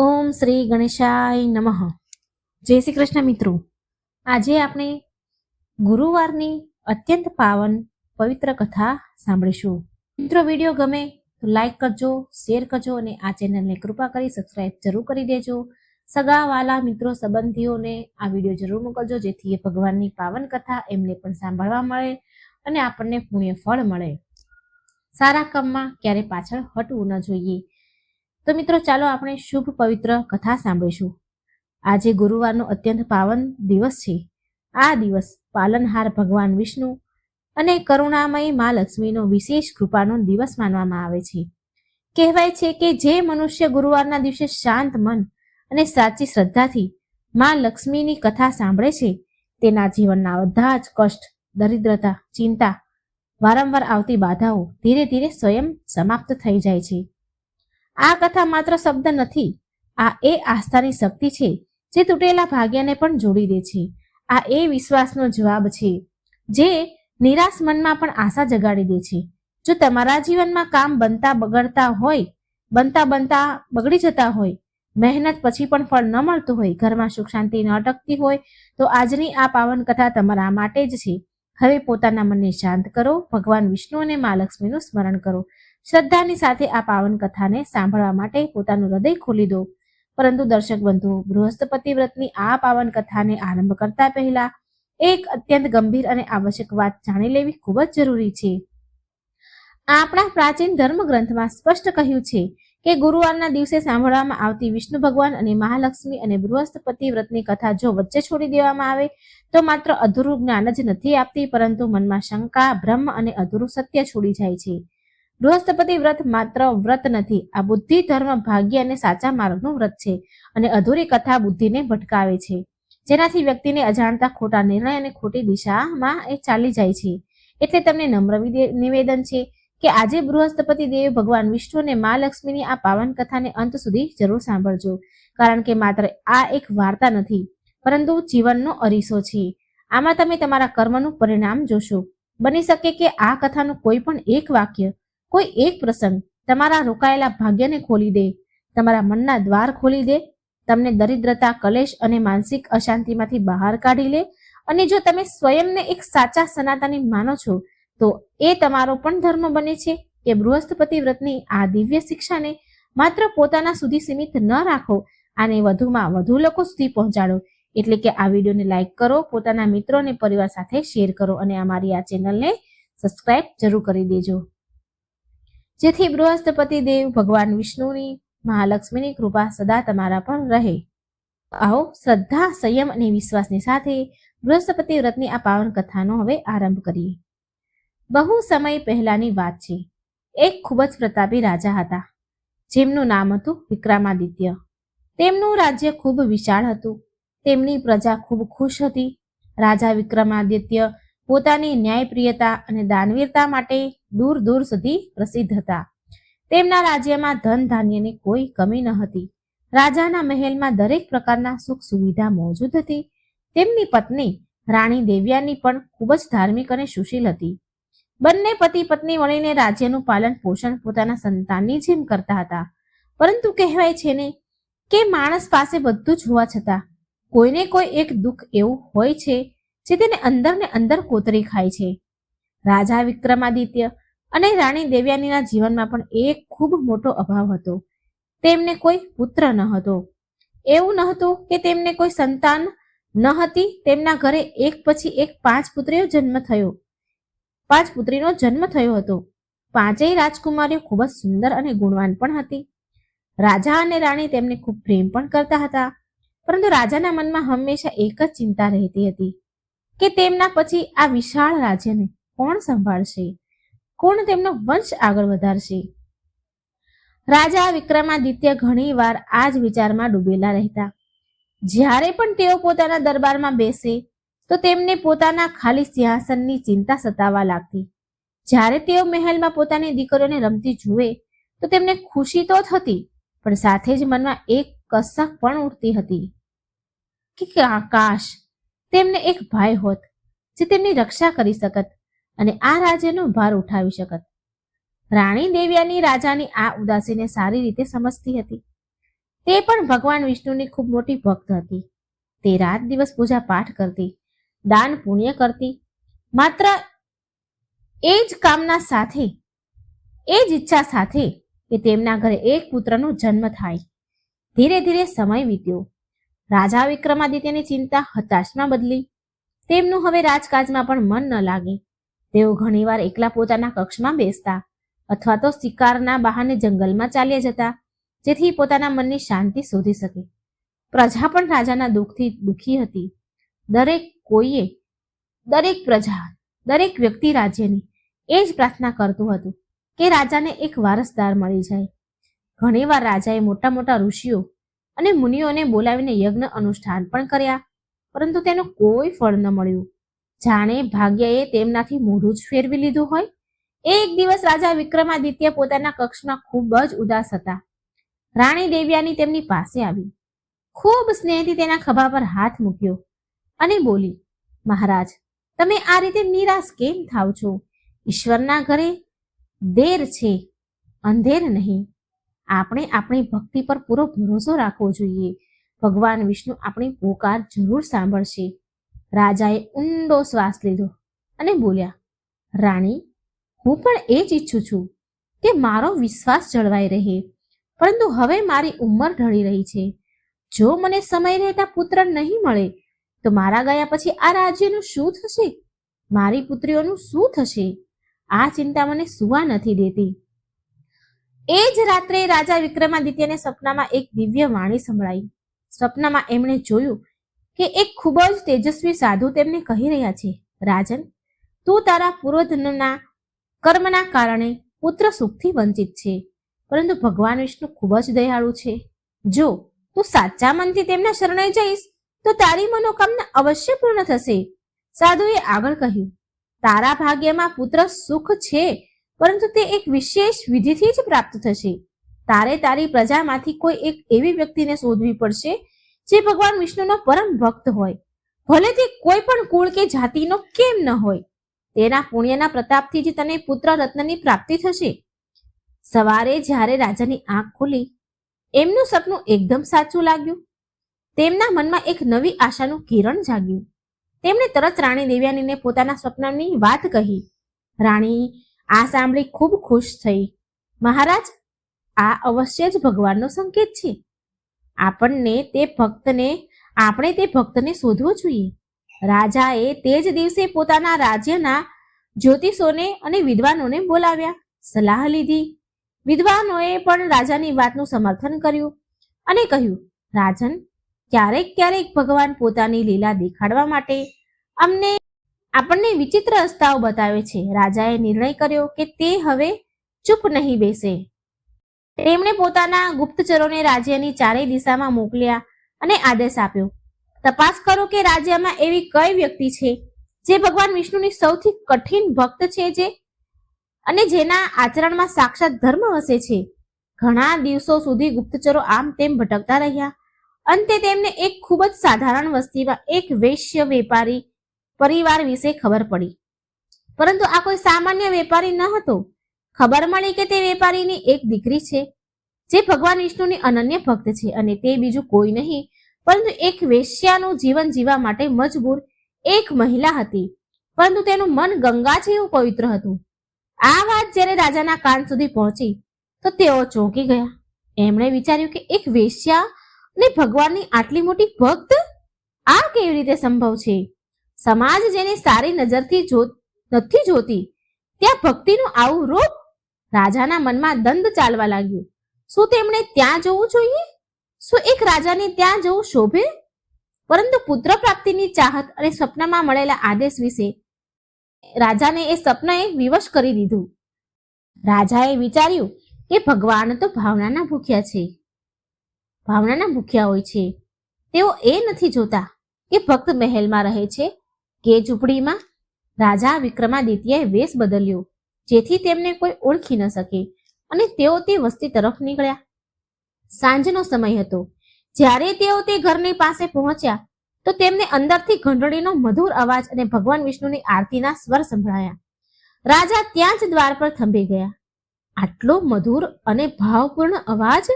ઓમ શ્રી ગણેશાય નમઃ. જય શ્રી કૃષ્ણ મિત્રો. આજે આપણે ગુરુવારની અત્યંત પાવન પવિત્ર કથા સાંભળીશું. મિત્રો, વિડીયો ગમે તો લાઈક કરજો, શેર કરજો અને આ ચેનલને કૃપા કરી સબસ્ક્રાઇબ જરૂર કરી દેજો. સગા વાલા મિત્રો સંબંધીઓને આ વિડીયો જરૂર મોકલજો, જેથી એ ભગવાનની પાવન કથા એમને પણ સાંભળવા મળે અને આપણને પુણ્ય ફળ મળે. સારા કામમાં ક્યારે પાછળ હટવું ન જોઈએ. તો મિત્રો, ચાલો આપણે શુભ પવિત્ર કથા સાંભળીશું. આજે ગુરુવારનો અત્યંત પાવન દિવસ છે. આ દિવસ પાલનહાર ભગવાન વિષ્ણુ અને કરુણામયી મા લક્ષ્મીનો વિશેષ કૃપાનો દિવસ માનવામાં આવે છે. કહેવાય છે કે જે મનુષ્ય ગુરુવારના દિવસે શાંત મન અને સાચી શ્રદ્ધાથી મા લક્ષ્મીની કથા સાંભળે છે, તેના જીવનના બધા જ કષ્ટ, દરિદ્રતા, ચિંતા, વારંવાર આવતી બાધાઓ ધીરે ધીરે સ્વયં સમાપ્ત થઈ જાય છે. આ કથા માત્ર શબ્દ નથી, આ એ આસ્થાની શક્તિ છે જે તૂટેલા ભાગ્યને પણ જોડી દે છે. આ એ વિશ્વાસનો જવાબ છે જે નિરાશ મનમાં પણ આશા જગાડી દે છે. જો તમારા જીવનમાં કામ બનતા બગડી જતા હોય, મહેનત પછી પણ ફળ ન મળતું હોય, ઘરમાં સુખ શાંતિ ન અટકતી હોય, તો આજની આ પાવન કથા તમારા માટે જ છે. હવે પોતાના મનને શાંત કરો, ભગવાન વિષ્ણુ અને મા લક્ષ્મીનું સ્મરણ કરો. શ્રદ્ધાની સાથે આ પાવન કથાને સાંભળવા માટે પોતાનું હૃદય ખોલી દો. પરંતુ દર્શક બંધુ, બૃહસ્પતિ વ્રતની આ પાવન કથાને આરંભ કરતા પહેલા એક અત્યંત ગંભીર અને આવશ્યક વાત જાણી લેવી ખૂબ જ જરૂરી છે. આપણા પ્રાચીન ધર્મ ગ્રંથમાં સ્પષ્ટ કહ્યું છે કે ગુરુવારના દિવસે સાંભળવામાં આવતી વિષ્ણુ ભગવાન અને મહાલક્ષ્મી અને બૃહસ્પતિ વ્રતની કથા જો વચ્ચે છોડી દેવામાં આવે તો માત્ર અધૂરું જ્ઞાન જ નથી આપતી, પરંતુ મનમાં શંકા, ભ્રમ અને અધૂરું સત્ય છોડી જાય છે. બૃહસ્પતિ વ્રત માત્ર વ્રત નથી, આ બુદ્ધિ, ધર્મ, ભાગ્ય અને સાચા માર્ગનું વ્રત છે. અને અધૂરી કથા બુદ્ધિને ભટકાવે છે, જેનાથી વ્યક્તિને અજાણતા ખોટા નિર્ણય અને ખોટી દિશામાં એ ચાલી જાય છે. એટલે તમને નમ્ર નિવેદન છે કે આજે બૃહસ્પતિ દેવ, ભગવાન વિષ્ણુ અને મા લક્ષ્મીની આ પાવન કથાને અંત સુધી જરૂર સાંભળજો. કારણ કે માત્ર આ એક વાર્તા નથી, પરંતુ જીવનનો અરીસો છે. આમાં તમે તમારા કર્મનું પરિણામ જોશો. બની શકે કે આ કથાનું કોઈ પણ એક વાક્ય, કોઈ એક પ્રસંગ તમારા રોકાયેલા ભાગ્યને ખોલી દે, તમારા મનના દ્વાર ખોલી દે, તમને દરિદ્રતા, કલેશ અને માનસિક અશાંતિમાંથી બહાર કાઢી લે. અને જો તમે સ્વયંને એક સાચા સનાતની માનો છો, તો એ તમારો પણ ધર્મ બને છે કે બૃહસ્પતિ વ્રતની આ દિવ્ય શિક્ષાને માત્ર પોતાના સુધી સીમિત ન રાખો, આને વધુમાં વધુ લોકો સુધી પહોંચાડો. એટલે કે આ વિડીયોને લાઈક કરો, પોતાના મિત્રો અને પરિવાર સાથે શેર કરો અને અમારી આ ચેનલને સબસ્ક્રાઇબ જરૂર કરી દેજો, જેથી બૃહસ્પતિ દેવ, ભગવાન વિષ્ણુની, મહાલક્ષ્મીની કૃપા સદા તમારા પર રહે. આવો શ્રદ્ધા, સંયમ અને વિશ્વાસની સાથે બૃહસ્પતિ વ્રતની આ પાવન કથાનો હવે આરંભ કરીએ. બહુ સમય પહેલાની વાત છે. એક ખૂબ જ પ્રતાપી રાજા હતા, જેમનું નામ હતું વિક્રમાદિત્ય. તેમનું રાજ્ય ખૂબ વિશાળ હતું. તેમની પ્રજા ખૂબ ખુશ હતી. રાજા વિક્રમાદિત્ય પોતાની ન્યાયપ્રિયતા અને દાનવીરતા માટે દૂર દૂર સુધી પ્રસિદ્ધ હતા. તેમના રાજ્યમાં ધન ધાન્યની કોઈ કમી ન હતી. રાજાના મહેલમાં દરેક પ્રકારના સુખ સુવિધા મોજૂદ હતી. તેમની પત્ની રાણી દેવ્યાની પણ ખૂબ જ ધાર્મિક અને સુશીલ હતી. બંને પતિ પત્ની મળીને રાજ્યનું પાલન પોષણ પોતાના સંતાનની જેમ કરતા હતા. પરંતુ કહેવાય છે ને કે માણસ પાસે બધું જ હોવા છતાં કોઈને કોઈ એક દુઃખ એવું હોય છે જે તેને અંદર ને અંદર કોતરી ખાય છે. રાજા વિક્રમાદિત્ય અને રાણી દેવ્યાનીના જીવનમાં પણ એક ખૂબ મોટો અભાવ હતો. તેમને કોઈ પુત્ર ન હતો. એવું ન હતું કે તેમને કોઈ સંતાન ન હતી. તેમના ઘરે એક પછી એક 5 પુત્રીનો જન્મ થયો હતો. 5 રાજકુમારીઓ ખૂબ જ સુંદર અને ગુણવાન પણ હતી. રાજા અને રાણી તેમને ખૂબ પ્રેમ પણ કરતા હતા. પરંતુ રાજાના મનમાં હંમેશા એક જ ચિંતા રહેતી હતી કે તેમના પછી આ વિશાળ રાજ્યને કોણ સંભાળશે, કોણ તેમનો વંશ આગળ વધારશે. રાજા વિક્રમાદિત્ય ઘણી વાર આ જ વિચારમાં ડૂબેલા રહેતા. જ્યારે પણ તેઓ પોતાના દરબારમાં બેસે તો તેમને પોતાના ખાલી સિંહાસનની ચિંતા સતાવા લાગતી. જ્યારે તેઓ મહેલમાં પોતાની દીકરીઓને રમતી જુએ તો તેમને ખુશી તો થતી, પણ સાથે જ મનમાં એક કસક પણ ઉઠતી હતી કે કાશ તેમને એક ભાઈ હોત જે તેમની રક્ષા કરી શકત અને આ રાજ્યનો ભાર ઉઠાવી શકત. રાણી દેવ્યાની રાજાની આ ઉદાસીને સારી રીતે સમજતી હતી. તે પણ ભગવાન વિષ્ણુની ખૂબ મોટી ભક્ત હતી. તે રાત દિવસ પૂજા પાઠ કરતી, દાન પુણ્ય કરતી, માત્ર એ જ કામના સાથે, એ જ ઈચ્છા સાથે કે તેમના ઘરે એક પુત્રનો જન્મ થાય. ધીરે ધીરે સમય વીત્યો. રાજા વિક્રમાદિત્યની ચિંતા હતાશમાં બદલી. તેમનું હવે રાજકાજમાં પણ મન ન લાગે. તેઓ ઘણીવાર એકલા પોતાના કક્ષમાં બેસતા અથવા તો શિકારના બહાને જંગલમાં ચાલ્યા જતા, જેથી પોતાના મનની શાંતિ શોધી શકે. પ્રજા પણ રાજાના દુઃખથી દુઃખી હતી. દરેક પ્રજા, દરેક વ્યક્તિ રાજ્યની એ જ પ્રાર્થના કરતું હતું કે રાજાને એક વારસદાર મળી જાય. ઘણીવાર રાજાએ મોટા મોટા ઋષિઓ અને મુનિઓને બોલાવીને યજ્ઞ અનુષ્ઠાન પણ કર્યા, પરંતુ તેનું કોઈ ફળ ન મળ્યું. જાણે ભાગ્યએ તેમનાથી મોઢું જ ફેરવી લીધું હોય. એક દિવસ રાજા વિક્રમાદિત્ય પોતાના કક્ષમાં ખૂબ જ ઉદાસ હતા. રાણી દેવ્યાની તેમની પાસે આવી, ખૂબ સ્નેહથી તેના ખભા પર હાથ મૂક્યો અને બોલી, મહારાજ, તમે આ રીતે નિરાશ કેમ થાવ છો? ઈશ્વરના ઘરે દેર છે, અંધેર નહીં. આપણે આપણી ભક્તિ પર પૂરો ભરોસો રાખવો જોઈએ. ભગવાન વિષ્ણુ આપણી પોકાર જરૂર સાંભળશે. રાજાએ ઊંડો શ્વાસ લીધો અને બોલ્યા, રાણી, હું પણ એ જ ઈચ્છું છું કે મારો વિશ્વાસ જળવાઈ રહે, પરંતુ હવે મારી ઉંમર ઢળી રહી છે. જો મને સમય રહેતા પુત્ર નહીં મળે તો મારા ગયા પછી આ રાજ્યનું શું થશે? મારી પુત્રીઓનું શું થશે? આ ચિંતા મને સુવા નથી દેતી. એ જ રાત્રે રાજા વિક્રમાદિત્યને સપનામાં એક દિવ્ય વાણી સંભળાઈ. સપનામાં એમણે જોયું કે એક ખૂબ જ તેજસ્વી સાધુ તેમને કહી રહ્યા છે, રાજન, તું તારા પૂર્વજન્મના કર્મના કારણે પુત્ર સુખથી વંચિત છે, પરંતુ ભગવાન વિષ્ણુ ખૂબ જ દયાળુ છે. જો તું સાચા મનથી તેમના શરણે જઈશ તો તારી મનોકામના અવશ્ય પૂર્ણ થશે. સાધુએ આગળ કહ્યું, તારા ભાગ્યમાં પુત્ર સુખ છે, પરંતુ તે એક વિશેષ વિધિથી જ પ્રાપ્ત થશે. તારે તારી પ્રજામાંથી કોઈ એક એવી વ્યક્તિને શોધવી પડશે જે ભગવાન વિષ્ણુનો પરમ ભક્ત હોય, ભલે તે કોઈ પણ કુળ કે જાતિનો કેમ ન હોય. તેના પુણ્યના પ્રતાપથી જ તને પુત્ર રત્નની પ્રાપ્તિ થશે. સવારે જ્યારે રાજાની આંખ ખુલી, એમનું સપનું એકદમ સાચું લાગ્યું. તેમના મનમાં એક નવી આશાનું કિરણ જાગ્યું. તેમણે તરત રાણી દેવ્યાનીને પોતાના સ્વપ્નની વાત કહી. રાણી આ સાંભળી ખૂબ ખુશ થઈ. મહારાજ, આ અવશ્ય જ ભગવાનનો સંકેત છે. આપણે તે ભક્તને શોધવો જોઈએ. રાજાએ તે જ દિવસે પોતાના રાજ્યના જ્યોતિષોને અને વિદ્વાનોને બોલાવ્યા, સલાહ લીધી. વિદ્વાનોએ પણ રાજાની વાતનું સમર્થન કર્યું અને કહ્યું, રાજન, ક્યારેક ક્યારેક ભગવાન પોતાની લીલા દેખાડવા માટે આપણને વિચિત્ર રસ્તાઓ બતાવે છે. રાજાએ નિર્ણય કર્યો કે તે હવે ચૂપ નહીં બેસે. તેમણે પોતાના ગુપ્તચરોને રાજ્યની ચારેય દિશામાં મોકલ્યા અને આદેશ આપ્યો, તપાસ કરો કે રાજ્યમાં એવી કઈ વ્યક્તિ છે જે ભગવાન વિષ્ણુની સૌથી કઠિન ભક્ત છે અને જેના આચરણમાં સાક્ષાત ધર્મ વસે છે. ઘણા દિવસો સુધી ગુપ્તચરો આમ તેમ ભટકતા રહ્યા. અંતે તેમને એક ખૂબ જ સાધારણ વસ્તીમાં એક વૈશ્ય વેપારી પરિવાર વિશે ખબર પડી. પરંતુ આ કોઈ સામાન્ય વેપારી ન હતો. ખબર મળી કે તે વેપારીની એક દીકરી છે જે ભગવાન વિષ્ણુની અનન્ય ભક્ત છે, અને તે બીજું કોઈ નહીં પરંતુ એક વેશ્યાનું જીવન જીવવા માટે મજબૂર એક મહિલા હતી, પરંતુ તેનું મન ગંગા જેવું પવિત્ર હતું. આ વાત જ્યારે રાજાના કાન સુધી પહોંચી તો તેઓ ચોંકી ગયા. એમણે વિચાર્યું કે એક વેશ્યા અને ભગવાનની આટલી મોટી ભક્ત, આ કેવી રીતે સંભવ છે? સમાજ જેને સારી નજરથી નથી જોતી ત્યાં ભક્તિનું આવું રૂપ! રાજાના મનમાં દંડ ચાલવા લાગ્યું. શું તેમણે ત્યાં જવું જોઈએ? શું એક રાજાને ત્યાં જવું શોભે? પરંતુ પુત્ર પ્રાપ્તિની ચાહત અને સપનામાં મળેલા આદેશ વિશે રાજાને એ સપનાએ વિવશ કરી દીધું. રાજાએ વિચાર્યું કે ભગવાન તો ભાવનાના ભૂખ્યા હોય છે. તેઓ એ નથી જોતા કે ભક્ત મહેલમાં રહે છે કે ઝૂંપડીમાં. રાજા વિક્રમાદિત્યએ વેશ બદલ્યો જેથી તેમને કોઈ ઓળખી ન શકે, અને તેઓ તે વસ્તી તરફ નીકળ્યા. સાંજનો સમય હતો. જ્યારે તેઓ તે ઘરની પાસે પહોંચ્યા તો તેમને અંદરથી ઘંટડીનો મધુર અવાજ અને ભગવાન વિષ્ણુની આરતીના સ્વર સંભળાયા. રાજા ત્યાં જ દ્વાર પર થંભી ગયા. આટલો મધુર અને ભાવપૂર્ણ અવાજ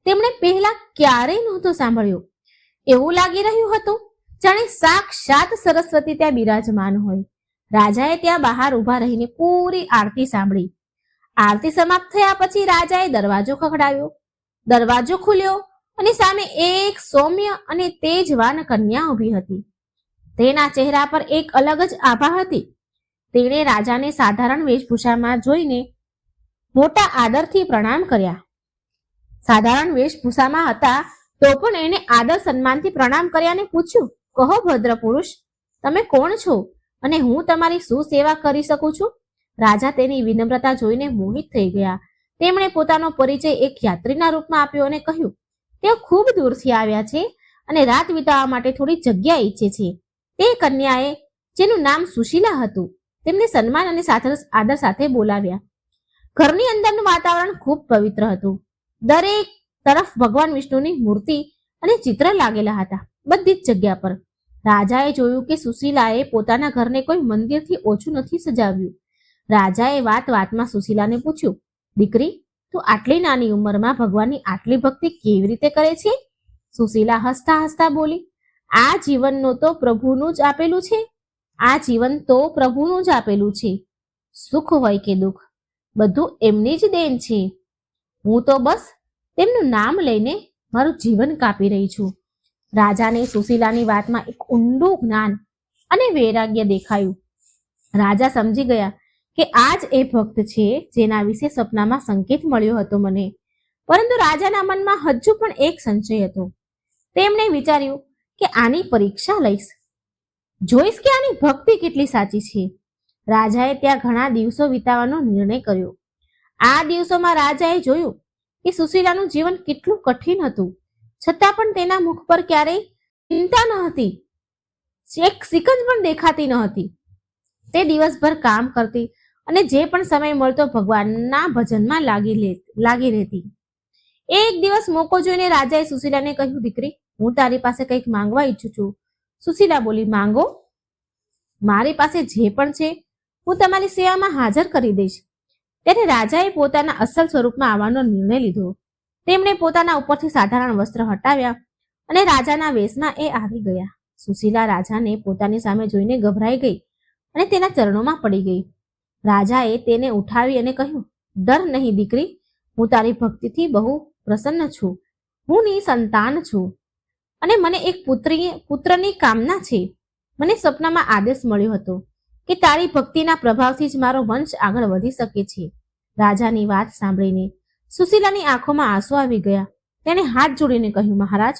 તેમણે પહેલા ક્યારેય નહોતો સાંભળ્યો. એવું લાગી રહ્યું હતું જાણે સાક્ષાત સરસ્વતી ત્યાં બિરાજમાન હોય. રાજાએ ત્યાં બહાર ઊભા રહીને પૂરી આરતી સાંભળી. આરતી સમાપ્ત થયા પછી રાજાએ દરવાજો ખખડાવ્યો. દરવાજો ખુલ્યો અને સામે એક સૌમ્ય અને તેજવાન કન્યા ઊભી હતી. તેના ચહેરા પર એક અલગ જ આભા હતી. તેણે રાજાને સાધારણ વેશભૂષામાં જોઈને મોટા આદરથી પ્રણામ કર્યા. સાધારણ વેશભૂષામાં હતા તો પણ એને આદર સન્માનથી પ્રણામ કર્યાને પૂછ્યું, કહો ભદ્ર પુરુષ, તમે કોણ છો અને હું તમારી શું સેવા કરી શકું છું? રાજા તેની વિનમ્રતા જોઈને મોહિત થઈ ગયા. તેમણે પોતાનો પરિચય એક યાત્રીના રૂપમાં આપ્યો અને કહ્યું, તેઓ ખૂબ દૂરથી આવ્યા છે અને રાત વિતાવવા માટે થોડી જગ્યા ઈચ્છે છે. તે કન્યાએ, જેનું નામ સુશીલા હતું, તેમને સન્માન અને આદર સાથે બોલાવ્યા. ઘરની અંદરનું વાતાવરણ ખૂબ પવિત્ર હતું. દરેક તરફ ભગવાન વિષ્ણુની મૂર્તિ અને ચિત્ર લાગેલા હતા, બધી જ જગ્યા પર. રાજાએ જોયું કે સુશીલાએ પોતાના ઘરને કોઈ મંદિરથી ઓછું નથી સજાવ્યું. રાજાએ વાતમાં સુશીલાને પૂછ્યું, દીકરી, તું આટલી નાની ઉંમરમાં ભગવાનની આટલી ભક્તિ કેવી રીતે કરે છે? સુશીલા હસતા હસતા બોલી, આ જીવનનો તો પ્રભુનું જ આપેલું છે. આ જીવન તો પ્રભુનું જ આપેલું છે. સુખ હોય કે દુઃખ, બધું એમની જ દેન છે. હું તો બસ તેમનું નામ લઈને મારું જીવન કાપી રહી છું. રાજાને સુશીલાની વાતમાં એક ઊંડું જ્ઞાન અને વૈરાગ્ય દેખાયું. રાજા સમજી ગયા કે આ જ એ ભક્ત છે જેના વિશે સપનામાં સંકેત મળ્યો હતો મને. પરંતુ રાજાના મનમાં હજુ પણ એક સંશય હતો. તેમણે વિચાર્યું કે આની પરીક્ષા લઈશ, જોઈશ કે આની ભક્તિ કેટલી સાચી છે. રાજાએ ત્યાં ઘણા દિવસો વિતાવવાનો નિર્ણય કર્યો. આ દિવસોમાં રાજાએ જોયું કે સુશીલાનું જીવન કેટલું કઠિન હતું, છતાં પણ તેના મુખ પર ક્યારેય ચિંતા ન હતી, એક સિકંજ પણ દેખાતી ન હતી. તે દિવસભર કામ કરતી અને જે પણ સમય મળતો ભગવાનના ભજનમાં લાગી રહેતી. એક દિવસ મોકો જોઈને રાજાએ સુશીલાને કહ્યું, દીકરી, હું તારી પાસે કંઈક માંગવા ઈચ્છું છું. સુશીલા બોલી, માંગો. મારી પાસે જે પણ છે હું તમારી સેવામાં હાજર કરી દઈશ. ત્યારે રાજાએ પોતાના અસલ સ્વરૂપમાં આવવાનો નિર્ણય લીધો. તેમણે પોતાના ઉપરથી સાધારણ વસ્ત્ર હટાવ્યા અને રાજાના વેશમાં એ આવી ગયા. સુશીલા રાજાને પોતાની સામે જોઈને ગભરાઈ ગઈ અને તેના ચરણોમાં પડી ગઈ. રાજાએ તેને ઉઠાવી અને કહ્યું, ડર નહીં દીકરી, હું તારી ભક્તિથી બહુ પ્રસન્ન છું. હું નિસંતાન છું અને મને એક પુત્રની કામના છે. મને સપનામાં આદેશ મળ્યો હતો કે તારી ભક્તિના પ્રભાવથી જ મારો વંશ આગળ વધી શકે છે. રાજાની વાત સાંભળીને સુશીલાની આંખોમાં આંસુ આવી ગયા. તેણે હાથ જોડીને કહ્યું, મહારાજ,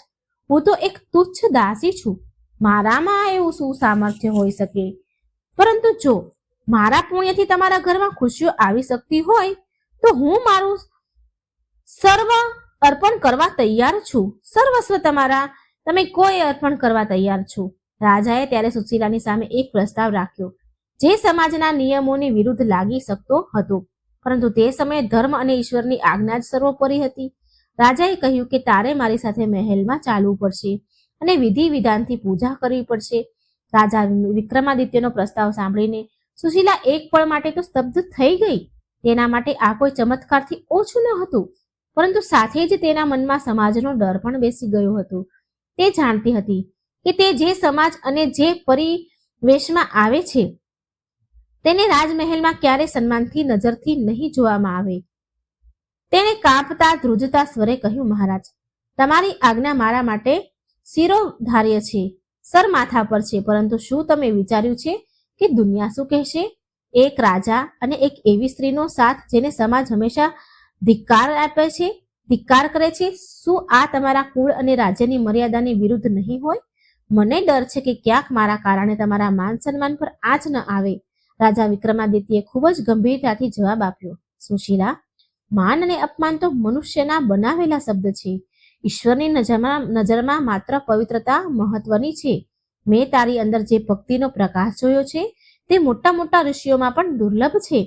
હું તો એક તુચ્છ દાસી છું. મારામાં એવું શું સામર્થ્ય હોઈ શકે? પરંતુ જો મારા પુણ્યથી તમારા ઘરમાં ખુશીઓ આવી શકતી હોય તો હું મારું સર્વ અર્પણ કરવા તૈયાર છું. સર્વસ્વ તમે કોઈ અર્પણ કરવા તૈયાર છું. રાજાએ ત્યારે સુશીલાની સામે એક પ્રસ્તાવ રાખ્યો જે સમાજના નિયમોની વિરુદ્ધ લાગી શકતો હતો, પરંતુ તે સમયે ધર્મ અને ઈશ્વરની આજ્ઞા જ સર્વોપરી હતી. રાજાએ કહ્યું કે તારે મારી સાથે મહેલમાં ચાલવું પડશે અને વિધિ વિધાનથી પૂજા કરવી પડશે. રાજા વિક્રમાદિત્યનો પ્રસ્તાવ સાંભળીને સુશીલા એક પળ માટે તો સ્તબ્ધ થઈ ગઈ. તેના માટે આ કોઈ ચમત્કારથી ઓછું ન હતું, પરંતુ સાથે જ તેના મનમાં સમાજનો ડર પણ બેસી ગયો હતો. તે જાણતી હતી કે તે જે સમાજ અને જે પરિવેશમાં આવે છે તેને રાજમહેલમાં ક્યારે સન્માનથી નજરથી નહીં જોવામાં આવે. તેણે કાંપતા ધ્રુજતા સ્વરે કહ્યું, મહારાજ, તમારી આજ્ઞા મારા માટે શિરોધાર્ય છે, સર માથા પર છે, પરંતુ શું તમે વિચાર્યું છે કે દુનિયા શું કહેશે? એક રાજા અને એક એવી સ્ત્રીનો સાથ જેને સમાજ હંમેશા ધિક્કાર કરે છે, શું આ તમારા કુળ અને રાજ્યની મર્યાદાની વિરુદ્ધ નહીં હોય? મને ડર છે કે ક્યાંક મારા કારણે તમારા માન સન્માન પર આંચ ન આવે. રાજા વિક્રમાદિત્યએ ખૂબ જ ગંભીરતાથી જવાબ આપ્યો, સુશીલા, માન અને અપમાન તો મનુષ્યના બનાવેલા શબ્દ છે. ઈશ્વરની નજરમાં માત્ર પવિત્રતા મહત્વની છે. મેં તારી અંદર જે ભક્તિનો પ્રકાશ જોયો છે તે મોટા મોટા ઋષિઓમાં પણ દુર્લભ છે.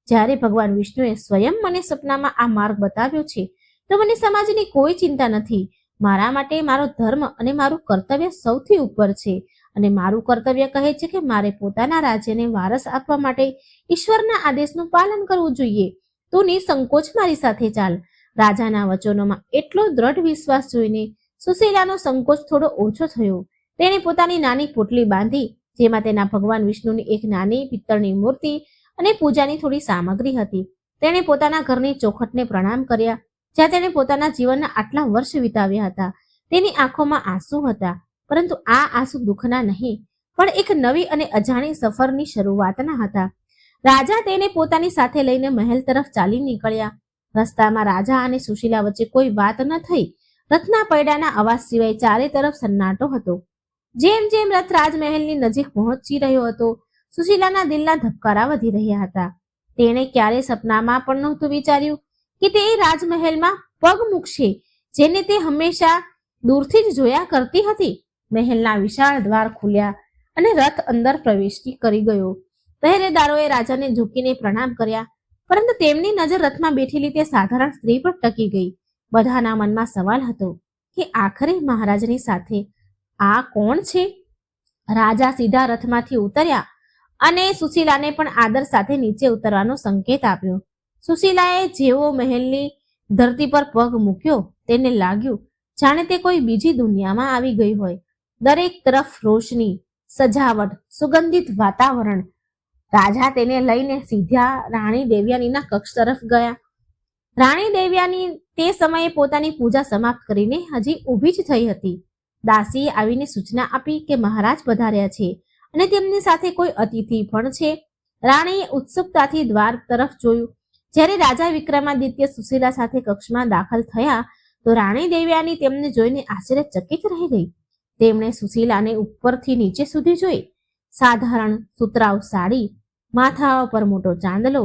જ્યારે ભગવાન વિષ્ણુએ સ્વયં મને સપનામાં આ માર્ગ બતાવ્યો છે તો મને સમાજની કોઈ ચિંતા નથી. મારા માટે મારો ધર્મ અને મારું કર્તવ્ય સૌથી ઉપર છે અને મારું કર્તવ્ય કહે છે કે મારે પોતાના રાજ્યને વારસ આપવા માટે ઈશ્વરના આદેશનું પાલન કરવું જોઈએ. તું નિસંકોચ મારી સાથે ચાલ. રાજાના વચનોમાં એટલો દ્રઢ વિશ્વાસ જોઈને સુશીલાનો સંકોચ થોડો ઓછો થયો. તેણે પોતાની નાની પોટલી બાંધી, જેમાં તેના ભગવાન વિષ્ણુની એક નાની પિત્તળની મૂર્તિ અને પૂજાની થોડી સામગ્રી હતી. તેણે પોતાના ઘરની ચોખટને પ્રણામ કર્યા, જ્યાં તેણે પોતાના જીવનના આટલા વર્ષ વિતાવ્યા હતા. તેની આંખોમાં આંસુ હતા, પરંતુ આ આંસુ દુઃખના નહીં, પણ એક નવી અને અજાણી સફરની શરૂઆતના હતા. રાજા તેને પોતાની સાથે લઈને મહેલ તરફ ચાલી નીકળ્યા. રસ્તામાં રાજા અને સુશીલા વચ્ચે કોઈ વાત ન થઈ. રથના પૈડાના અવાજ સિવાય ચારે તરફ સન્નાટો હતો. જેમ જેમ રથ રાજમહેલની નજીક પહોંચી રહ્યો હતો, સુશીલાના દિલના ધબકારા વધી રહ્યા હતા. તેણે ક્યારે સપનામાં પણ નહોતું વિચાર્યું કે તે રાજમહેલમાં પગ મૂકશે, જેને તે હંમેશા દૂરથી જ જોયા કરતી હતી. મહેલના વિશાળ દ્વાર ખુલ્યા અને રથ અંદર પ્રવેશ કરી ગયો. પહેરેદારોએ રાજાને ઝૂકીને પ્રણામ કર્યા, પરંતુ તેમની નજર રથમાં બેઠેલી તે સાધારણ સ્ત્રી પર ટકી ગઈ. બધાના મનમાં સવાલ હતો કે આખરે મહારાજની સાથે આ કોણ છે? રાજા સીધા રથમાંથી ઉતર્યા અને સુશીલાને પણ આદર સાથે નીચે ઉતરવાનો સંકેત આપ્યો. સુશીલાએ જેવો મહેલની ધરતી પર પગ મૂક્યો, તેને લાગ્યું જાણે તે કોઈ બીજી દુનિયામાં આવી ગઈ હોય. દરેક તરફ રોશની, સજાવટ, સુગંધિત વાતાવરણ. રાજા તેને લઈને સીધા રાણી દેવયાનીના કક્ષ તરફ ગયા. રાણી દેવયાની તે સમયે પોતાની પૂજા સમાપ્ત કરીને હજી ઊભી જ થઈ હતી. દાસીએ આવીને સૂચના આપી કે મહારાજ પધાર્યા છે અને તેમની સાથે કોઈ અતિથિ પણ છે. રાણીએ ઉત્સુકતાથી દ્વાર તરફ જોયું. જ્યારે રાજા વિક્રમાદિત્ય સુશીલા સાથે કક્ષમાં દાખલ થયા તો રાણી દેવયાની તેમને જોઈને આશ્ચર્યચકિત રહી ગઈ. તેમણે સુશીલાને ઉપરથી નીચે સુધી જોઈ. સાધારણ સુતરાઉ સાડી, માથા પર મોટો ચાંદલો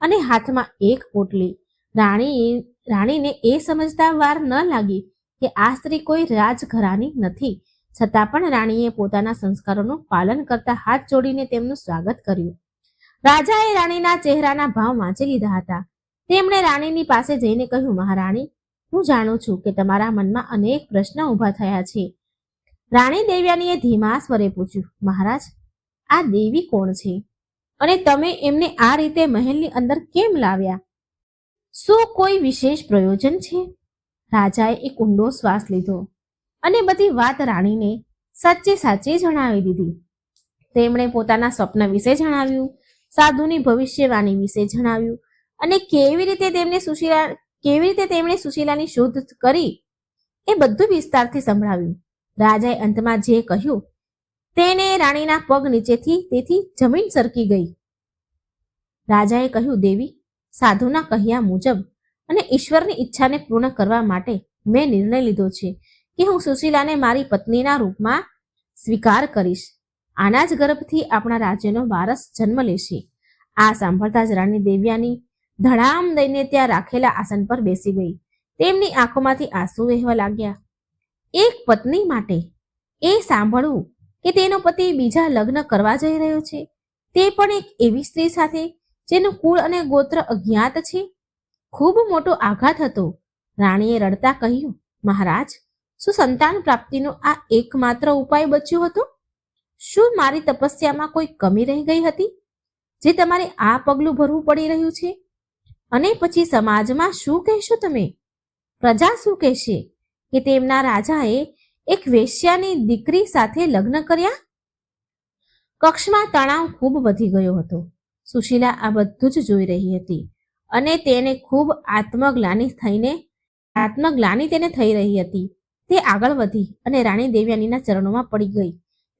અને હાથમાં એક પોટલી. રાણીને એ સમજતા વાર ન લાગી કે આ સ્ત્રી કોઈ રાજઘરાની નથી. છતાં પણ રાણીએ પોતાના સંસ્કારોનું પાલન કરતા હાથ જોડીને તેમનું સ્વાગત કર્યું. રાજાએ રાણીના ચહેરાના ભાવ વાંચી લીધા હતા. તેમણે રાણીની પાસે જઈને કહ્યું, મહારાણી, હું જાણું છું કે તમારા મનમાં અનેક પ્રશ્ન ઊભા થયા છે. રાણી દેવયાનીએ ધીમા સ્વરે પૂછ્યું, મહારાજ, આ દેવી કોણ છે અને તમે એમને આ રીતે મહેલની અંદર કેમ લાવ્યા? શું કોઈ વિશેષ પ્રયોજન છે? રાજાએ એક ઊંડો શ્વાસ લીધો અને બધી વાત રાણીને સાચે સાચી જણાવી દીધી. તેમણે પોતાના સ્વપ્ન વિશે જણાવ્યું, સાધુની ભવિષ્યવાણી વિશે જણાવ્યું અને કેવી રીતે તેમણે સુશીલાની શોધ કરી એ બધું વિસ્તારથી સંભળાવ્યું. રાજાએ અંતમાં જે કહ્યું તેને રાણીના પગ નીચેથી તેથી જમીન સરકી ગઈ. રાજાએ કહ્યું, દેવી, સાધુના કહ્યા મુજબ અને ઈશ્વરની ઈચ્છાને પૂર્ણ કરવા માટે મેં નિર્ણય લીધો છે કે હું સુશીલાને મારી પત્નીના રૂપમાં સ્વીકાર કરીશ. આના જ ગર્ભથી આપણા રાજ્યનો વારસ જન્મ લેશે. આ સાંભળતા જ રાણી દેવયાની ધડામ દઈને ત્યાં રાખેલા આસન પર બેસી ગઈ. તેમની આંખોમાંથી આંસુ વહેવા લાગ્યા. એક પત્ની માટે એ સાંભળવું કે તેનો પતિ બીજા લગ્ન કરવા જઈ રહ્યો છે, તે પણ એક એવી સ્ત્રી સાથે જેનું કુળ અને ગોત્ર અજ્ઞાત છે, ખૂબ મોટો આઘાત હતો. રાણીએ રડતા કહ્યું, મહારાજ, શું સંતાન પ્રાપ્તિનો આ એકમાત્ર ઉપાય બચ્યો હતો? શું મારી તપસ્યામાં કોઈ કમી રહી ગઈ હતી જે તમારે આ પગલું ભરવું પડી રહ્યું છે? અને પછી સમાજમાં શું કહેશો તમે? પ્રજા શું કહેશે કે તેમના રાજાએ એક વેશ્યાની દીકરી સાથે લગ્ન કર્યા? કક્ષમાં તણાવ ખૂબ વધી ગયો હતો. સુશીલા આ બધું જ જોઈ રહી હતી અને તેને ખૂબ આત્મગ્લાનિ તેને થઈ રહી હતી. તે આગળ વધી અને રાણી દેવયાનીના ચરણોમાં પડી ગઈ.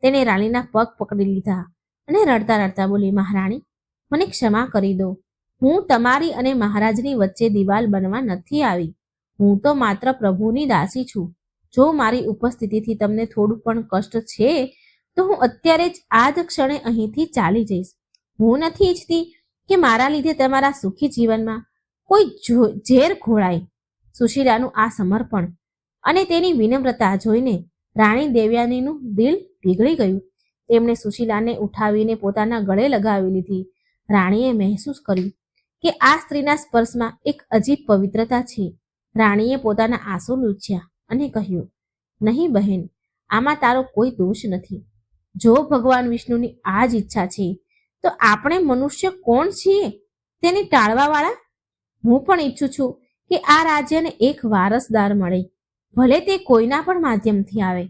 તેને રાણીના પગ પકડી લીધા અને રડતા રડતા બોલી, મહારાણી, મને ક્ષમા કરી દો. હું તમારી અને મહારાજની વચ્ચે દિવાલ બનવા નથી આવી. હું તો માત્ર પ્રભુની દાસી છું. જો મારી ઉપસ્થિતિથી તમને થોડું પણ કષ્ટ છે તો હું અત્યારે જ આ જ ક્ષણે અહીંથી ચાલી જઈશ. હું નથી ઈચ્છતી કે મારા લીધે તમારા સુખી જીવનમાં કોઈ ઝેર ઘોળાય. સુશીલાનું આ સમર્પણ અને તેની વિનમ્રતા જોઈને રાણી દેવયાનીનું દિલ પીગળી ગયું. તેમણે સુશીલાને ઉઠાવીને પોતાના ગળે લગાવી લીધી. રાણીએ મહેસૂસ કર્યું કે આ સ્ત્રીના સ્પર્શમાં એક અજીબ પવિત્રતા છે. રાણીએ પોતાના આંસુ લૂછ્યા અને કહ્યું, નહીં બહેન, આમાં તારો કોઈ દોષ નથી. જો ભગવાન વિષ્ણુની આ જ ઈચ્છા છે તો આપણે મનુષ્ય કોણ છીએ તેને ટાળવા વાળા? હું પણ ઈચ્છું છું કે આ રાજ્યને એક વારસદાર મળે, ભલે તે કોઈના પણ માધ્યમથી આવે.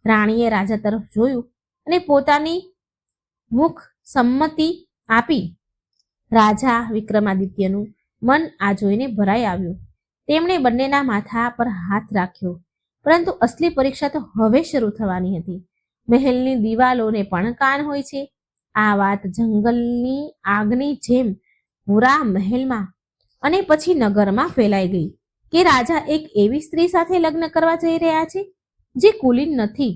રાણીએ રાજા તરફ જોયું અને પોતાની મુખ સંમતિ આપી. રાજા વિક્રમાદિત્યનું મન આ જોઈને ભરાઈ આવ્યું. તેમણે બંનેના માથા પર હાથ રાખ્યો. પરંતુ અસલી પરીક્ષા તો હવે શરૂ થવાની હતી. મહેલની દિવાલોને પણ કાન હોય છે. આ વાત જંગલની આગની જેમ પૂરા મહેલમાં અને પછી નગરમાં ફેલાઈ ગઈ કે રાજા એક એવી સ્ત્રી સાથે લગ્ન કરવા જઈ રહ્યા છે જે કુલીન નથી.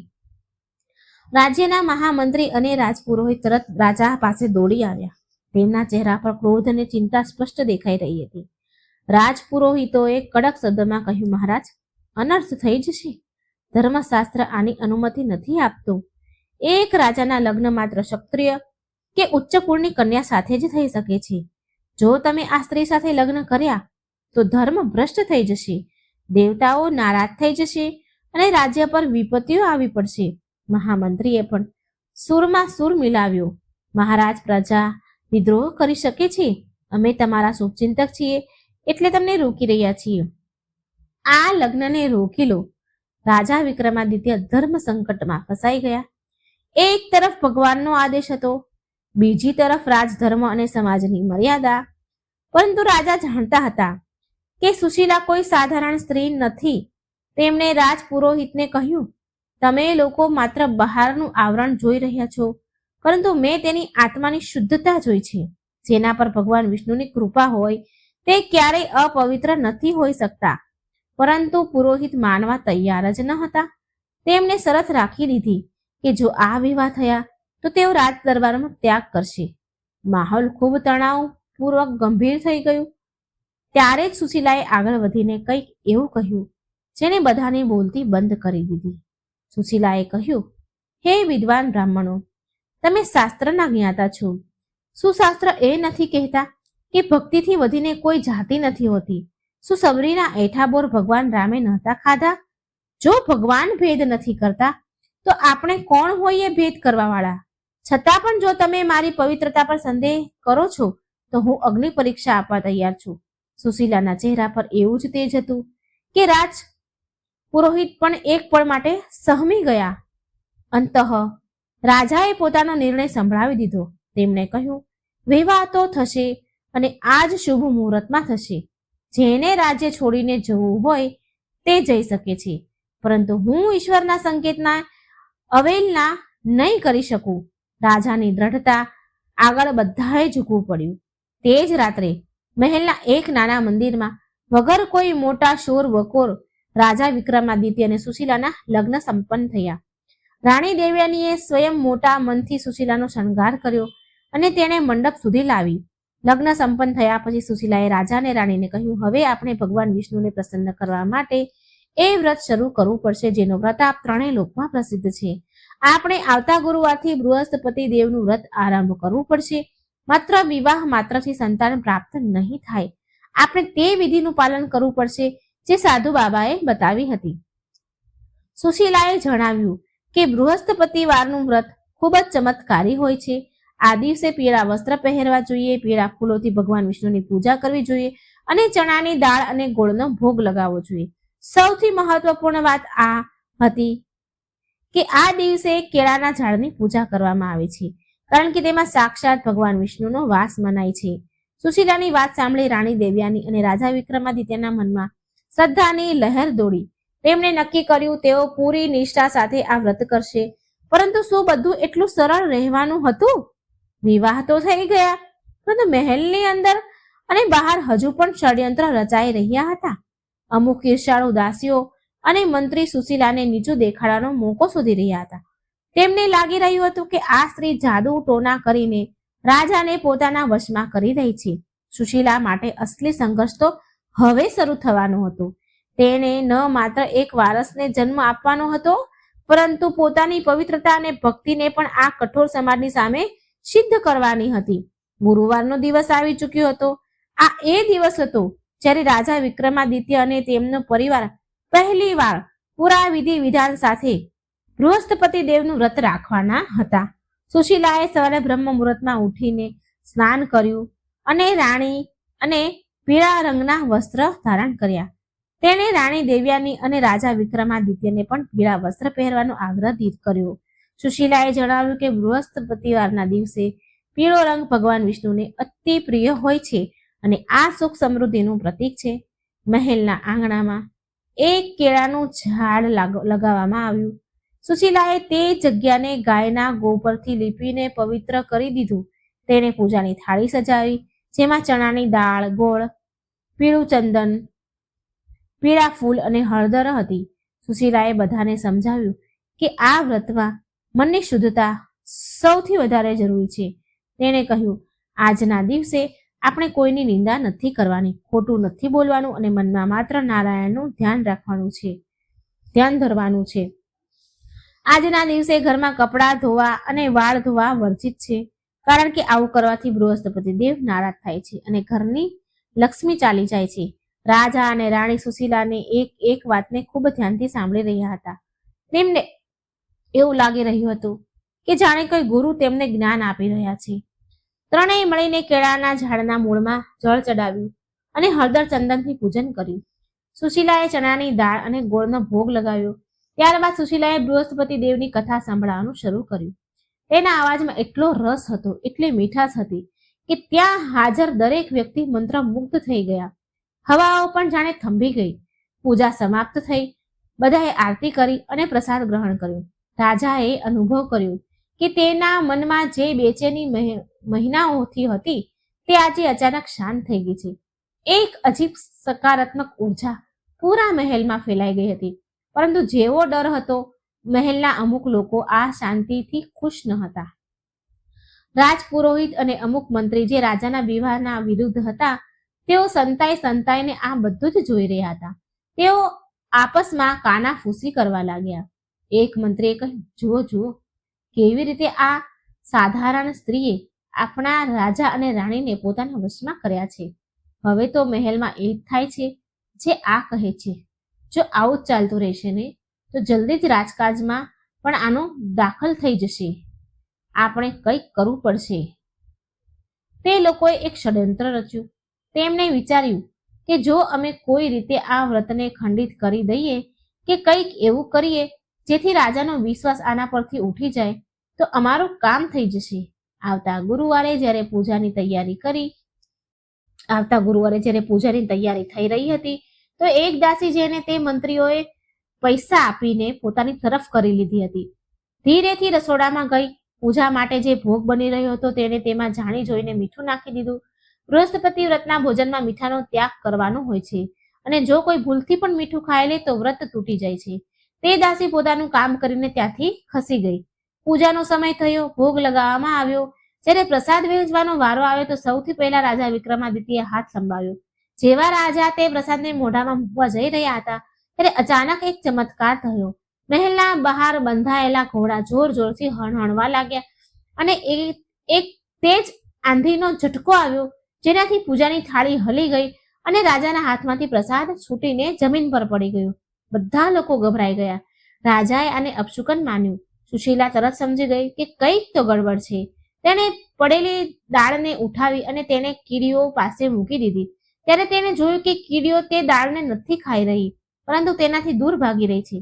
રાજ્યના મહામંત્રી અને રાજપુરોહિત તરત રાજા પાસે દોડી આવ્યા. તેમના ચહેરા પર ક્રોધ અને ચિંતા સ્પષ્ટ દેખાઈ રહી હતી. રાજપુરોહિતોએ કડક શબ્દમાં કહ્યું, મહારાજ, અનર્થ થઈ જશે. ધર્મશાસ્ત્ર આની અનુમતિ નથી આપતું. એક રાજાના લગ્ન માત્ર ક્ષત્રિય કે ઉચ્ચ કુળની કન્યા સાથે જ થઈ શકે છે. જો તમે આ સ્ત્રી સાથે લગ્ન કર્યા તો ધર્મ ભ્રષ્ટ થઈ જશે, દેવતાઓ નારાજ થઈ જશે અને રાજ્ય પર વિપત્તિઓ આવી પડશે. મહામંત્રીએ પણ સૂરમાં સૂર મિલાવ્યો. મહારાજ, પ્રજા વિદ્રોહ કરી શકે છે. અમે તમારા શુભચિંતક છીએ એટલે તમને રોકી રહ્યા છીએ. આ લગ્નને રોકી લો. રાજા વિક્રમાદિત્ય ધર્મ સંકટમાં ફસાઈ ગયા. એક તરફ ભગવાનનો આદેશ હતો, બીજી તરફ રાજધર્મ અને સમાજની મર્યાદા. પરંતુ રાજા જાણતા હતા કે સુશીલા કોઈ સાધારણ સ્ત્રી નથી. તેમણે રાજપુરોહિતને કહ્યું, તમે લોકો માત્ર બહારનું આવરણ જોઈ રહ્યા છો, પરંતુ મેં તેની આત્માની શુદ્ધતા જોઈ છે. જેના પર ભગવાન વિષ્ણુની કૃપા હોય તે ક્યારેય અપવિત્ર નથી હોઈ શકતા. પરંતુ પુરોહિત માનવા તૈયાર જ ન હતા. તેમણે શરત રાખી દીધી કે જો આ વિવાહ થયા તો તેઓ રાજ દરબારમાં ત્યાગ કરશે. માહોલ ખૂબ તણાવપૂર્વક ગંભીર થઈ ગયું. ત્યારે જ સુશીલાએ આગળ વધીને કંઈક એવું કહ્યું જેને બધાની બોલતી બંધ કરી દીધી. સુશીલાએ કહ્યું, હે વિદ્વાન બ્રાહ્મણો, તમે શાસ્ત્રના જ્ઞાતા છો. શું શાસ્ત્ર એ નથી કહેતા કે ભક્તિથી વધીને કોઈ જાતિ નથી હોતી? શું સબરીના એઠાબોર ભગવાન રામે નહોતા ખાધા? જો ભગવાન ભેદ નથી કરતા તો આપણે કોણ હોઈએ ભેદ કરવા વાળા? છતાં પણ જો તમે મારી પવિત્રતા પર સંદેહ કરો છો તો હું અગ્નિ પરીક્ષા આપવા તૈયાર છું. સુશીલાના ચહેરા પર એવું જ તેજ હતું કે રાજ પુરોહિત પણ એક પળ માટે સહમી ગયા. અંતઃ રાજાએ પોતાનો નિર્ણય સંભળાવી દીધો. તેમણે કહ્યું, વિવાહ તો થશે અને આજ શુભ મુહૂર્તમાં થશે. જેને રાજ્ય છોડીને જવું હોય તે જઈ શકે છે, પરંતુ હું ઈશ્વરના સંકેતના અવહેલના નહીં કરી શકું. રાજાની દ્રઢતા આગળ બધાએ ઝૂકવું પડ્યું. તે જ રાત્રે મહેલના એક નાના મંદિરમાં વગર કોઈ મોટા શોર વકોર રાજા વિક્રમાદિત્ય અને સુશીલાના લગ્ન સંપન્ન થયા. રાણી દેવયાનીએ સ્વયં મોટા મનથી સુશીલાનો શણગાર કર્યો અને તેણે મંડપ સુધી લાવી. લગ્ન સંપન્ન થયા પછી સુશીલાએ રાજા અને રાણીને કહ્યું, હવે આપણે ભગવાન વિષ્ણુને પ્રસન્ન કરવા માટે એ વ્રત શરૂ કરવું પડશે જેનો પ્રતાપ ત્રણેય લોકમાં પ્રસિદ્ધ છે. આપણે આવતા ગુરુવારથી બૃહસ્પતિ દેવનું વ્રત આરંભ કરવું પડશે. માત્ર વિવાહ માત્રથી સંતાન પ્રાપ્ત નહીં થાય. આપણે તે વિધિનું પાલન કરવું પડશે જે સાધુ બાબાએ બતાવી હતી. સુશીલાએ જણાવ્યું કે બૃહસ્પતિવારનું વ્રત ખૂબ જ ચમત્કારી હોય છે. આ દિવસે પીળા વસ્ત્ર પહેરવા જોઈએ, પીળા ફૂલોથી ભગવાન વિષ્ણુની પૂજા કરવી જોઈએ અને ચણાની દાળ અને ગોળનો ભોગ લગાવવો જોઈએ. સૌથી મહત્વપૂર્ણ વાત આ હતી કે આ દિવસે કેળાના ઝાડની પૂજા કરવામાં આવે છે, કારણ કે તેમાં સાક્ષાત ભગવાન વિષ્ણુનો વાસ મનાય છે. સુશીલાની વાત સાંભળી રાણી દેવયાની અને રાજા વિક્રમાદિત્યના મનમાં શ્રદ્ધાની લહેર દોડી. તેમણે નક્કી કર્યું તેઓ પૂરી નિષ્ઠા સાથે આ વ્રત કરશે. પરંતુ શું બધું એટલું સરળ રહેવાનું હતું? વિવાહ તો થઈ ગયા, પરંતુ મહેલની અંદર અને બહાર હજુ પણ ષડયંત્ર રચાઈ રહ્યા હતા. અમુક ઈર્ષાળુ દાસીઓ અને મંત્રી સુશીલાને નીચું દેખાડવાનો મોકો શોધી રહ્યા હતા. તેમને લાગી રહ્યું હતું કે આ સ્ત્રી જાદુ ટોના કરીને રાજાને પોતાના વશમાં કરી રહી છે. સુશીલા માટે અસલી સંઘર્ષ તો હવે શરૂ થવાનો હતો. તેણે ન માત્ર એક વારસને જન્મ આપવાનો હતો, પરંતુ પોતાની પવિત્રતા અને ભક્તિને પણ આ કઠોર સમાજની સામે સિદ્ધ કરવાની હતી. ગુરુવારનો દિવસ આવી ચૂક્યો હતો. આ એ દિવસ હતો જ્યારે રાજા વિક્રમાદિત્ય અને તેમનો પરિવાર પહેલી વાર પૂરા વિધિ વિધાન સાથે બૃહસ્પતિ દેવનું વ્રત રાખવાના હતા. સુશીલાએ સવારે બ્રહ્મ મુહૂર્તમાં ઉઠીને સ્નાન કર્યું અને રાણી અને પીળા રંગના વસ્ત્ર ધારણ કર્યા. તેણે રાણી દેવ્યાની અને રાજા વિક્રમાદિત્યને પણ પીળા વસ્ત્ર પહેરવાનો આગ્રહ કર્યો. સુશીલાએ જણાવ્યું કે બૃહસ્પતિવારના દિવસે પીળો રંગ ભગવાન વિષ્ણુને અતિ પ્રિય હોય છે અને આ સુખ સમૃદ્ધિનું પ્રતીક છે. મહેલના આંગણામાં એક કેળાનું ઝાડ લગાવવામાં આવ્યું. સુશીલાએ તે જગ્યાને ગાયના ગોબરથી લીપીને પવિત્ર કરી દીધું. તેણે પૂજાની થાળી સજાવી, જેમાં ચણાની દાળ, ગોળ, પીળું ચંદન, પીળા ફૂલ અને હળદર હતી. સુશીલાએ બધાને સમજાવ્યું કે આ વ્રતમાં મનની શુદ્ધતા સૌથી વધારે જરૂરી છે. તેણે કહ્યું, આજના દિવસે આપણે કોઈની નિંદા નથી કરવાની, ખોટું નથી બોલવાનું અને મનમાં માત્ર નારાયણનું ધ્યાન ધરવાનું છે. આજના દિવસે ઘરમાં કપડાં ધોવા અને વાળ ધોવા વર્જિત છે, કારણ કે આવું કરવાથી બૃહસ્પતિ દેવ નારાજ થાય છે અને ઘરની લક્ષ્મી ચાલી જાય છે. રાજા અને રાણી સુશીલાને એક વાતને ખૂબ ધ્યાનથી સાંભળી રહ્યા હતા. તેમને એવું લાગી રહ્યું હતું કે જાણે કોઈ ગુરુ તેમને જ્ઞાન આપી રહ્યા છે. ત્રણેય મળીને કેળાના ઝાડના મૂળમાં જળ ચડાવ્યું અને હળદર ચંદનથી પૂજન કર્યું. સુશીલાએ ચણાની દાળ અને ગોળનો ભોગ લગાવ્યો. ત્યારબાદ સુશીલાએ બૃહસ્પતિ દેવની કથા સાંભળવાનું શરૂ કર્યું. તેના અવાજમાં એટલો રસ હતો, એટલી મીઠાશ હતી કે ત્યાં હાજર દરેક વ્યક્તિ મંત્રમુગ્ધ થઈ ગયા. હવાઓ પણ જાણે થંભી ગઈ. પૂજા સમાપ્ત થઈ. બધાએ આરતી કરી અને પ્રસાદ ગ્રહણ કર્યો. રાજાએ અનુભવ કર્યો કે તેના મનમાં જે બેચેની મહિનાઓથી હતી તે આજે અચાનક શાંત થઈ ગઈ છે. એક અજીબ સકારાત્મક ઉર્જા પૂરા મહેલમાં ફેલાઈ ગઈ હતી. પરંતુ જેવો ડર હતો, મહેલના અમુક લોકો આ શાંતિથી ખુશ ન હતા. રાજપુરોહિત અને અમુક મંત્રી જે રાજાના વિવાહના વિરુદ્ધ હતા, તેઓ સંતાઈને આ બધું જ જોઈ રહ્યા હતા. તેઓ આપસમાં કાનાફૂસી કરવા લાગ્યા. એક મંત્રીએ કહ્યું, જુઓ જુઓ, કેવી રીતે આ સાધારણ સ્ત્રીએ આપણા રાજા અને રાણીને પોતાના વશમાં કર્યા છે. હવે તો મહેલમાં એ જ થાય છે જે આ કહે છે. જો આવું જ ચાલતું રહેશે ને તો જલ્દી જ રાજકાજમાં પણ આનો દાખલ થઈ જશે. આપણે કંઈક કરવું પડશે. તે લોકોએ એક ષડયંત્ર રચ્યું. તેમણે વિચાર્યું કે જો અમે કોઈ રીતે આ વ્રતને ખંડિત કરી દઈએ કે કંઈક એવું કરીએ જેથી રાજાનો વિશ્વાસ આના પરથી ઉઠી જાય તો અમારું કામ થઈ જશે. આવતા ગુરુવારે જ્યારે પૂજાની તૈયારી થઈ રહી હતી તો એક દાસી જેને તે મંત્રીઓએ પૈસા આપીને પોતાની તરફ કરી લીધી હતી, ધીરેથી રસોડામાં ગઈ. પૂજા માટે જે ભોગ બની રહ્યો હતો તેણે તેમાં જાણી જોઈને મીઠું નાખી દીધું. બૃહસ્પતિ વ્રતના ભોજનમાં મીઠાનો ત્યાગ કરવાનો હોય છે અને જો કોઈ ભૂલથી પણ મીઠું ખાઈ લે તો વ્રત તૂટી જાય છે. તે દાસી પોતાનું કામ કરીને ત્યાંથી ખસી ગઈ. પૂજાનો સમય થયો, ભોગ લગાવવામાં આવ્યો. જ્યારે પ્રસાદ વહેંચવાનો વારો આવ્યો તો સૌથી પહેલા રાજા વિક્રમાદિત્યએ હાથ લંબાવ્યો. જેવા રાજા તે પ્રસાદને મોઢામાં મૂકવા જઈ રહ્યા હતા ત્યારે અચાનક એક ચમત્કાર થયો. મહેલના બહાર બંધાયેલા ઘોડા જોર જોરથી હણહણવા લાગ્યા અને એક તેજ આંધીનો ઝટકો આવ્યો, જેનાથી પૂજાની થાળી હલી ગઈ અને રાજાના હાથમાંથી પ્રસાદ છૂટીને જમીન પર પડી ગયો. બધા લોકો ગભરાઈ ગયા. રાજાએ આને અપશુકન માન્યું. સુશીલા તરત સમજી ગઈ કે કંઈક તો ગડબડ છે. તેણે પડેલી દાળને ઉઠાવી અને તેને કીડીઓ પાસે મૂકી દીધી. ત્યારે તેણે જોયું કે કીડીઓ તે દાળને નથી ખાઈ રહી, પરંતુ તેનાથી દૂર ભાગી રહી છે.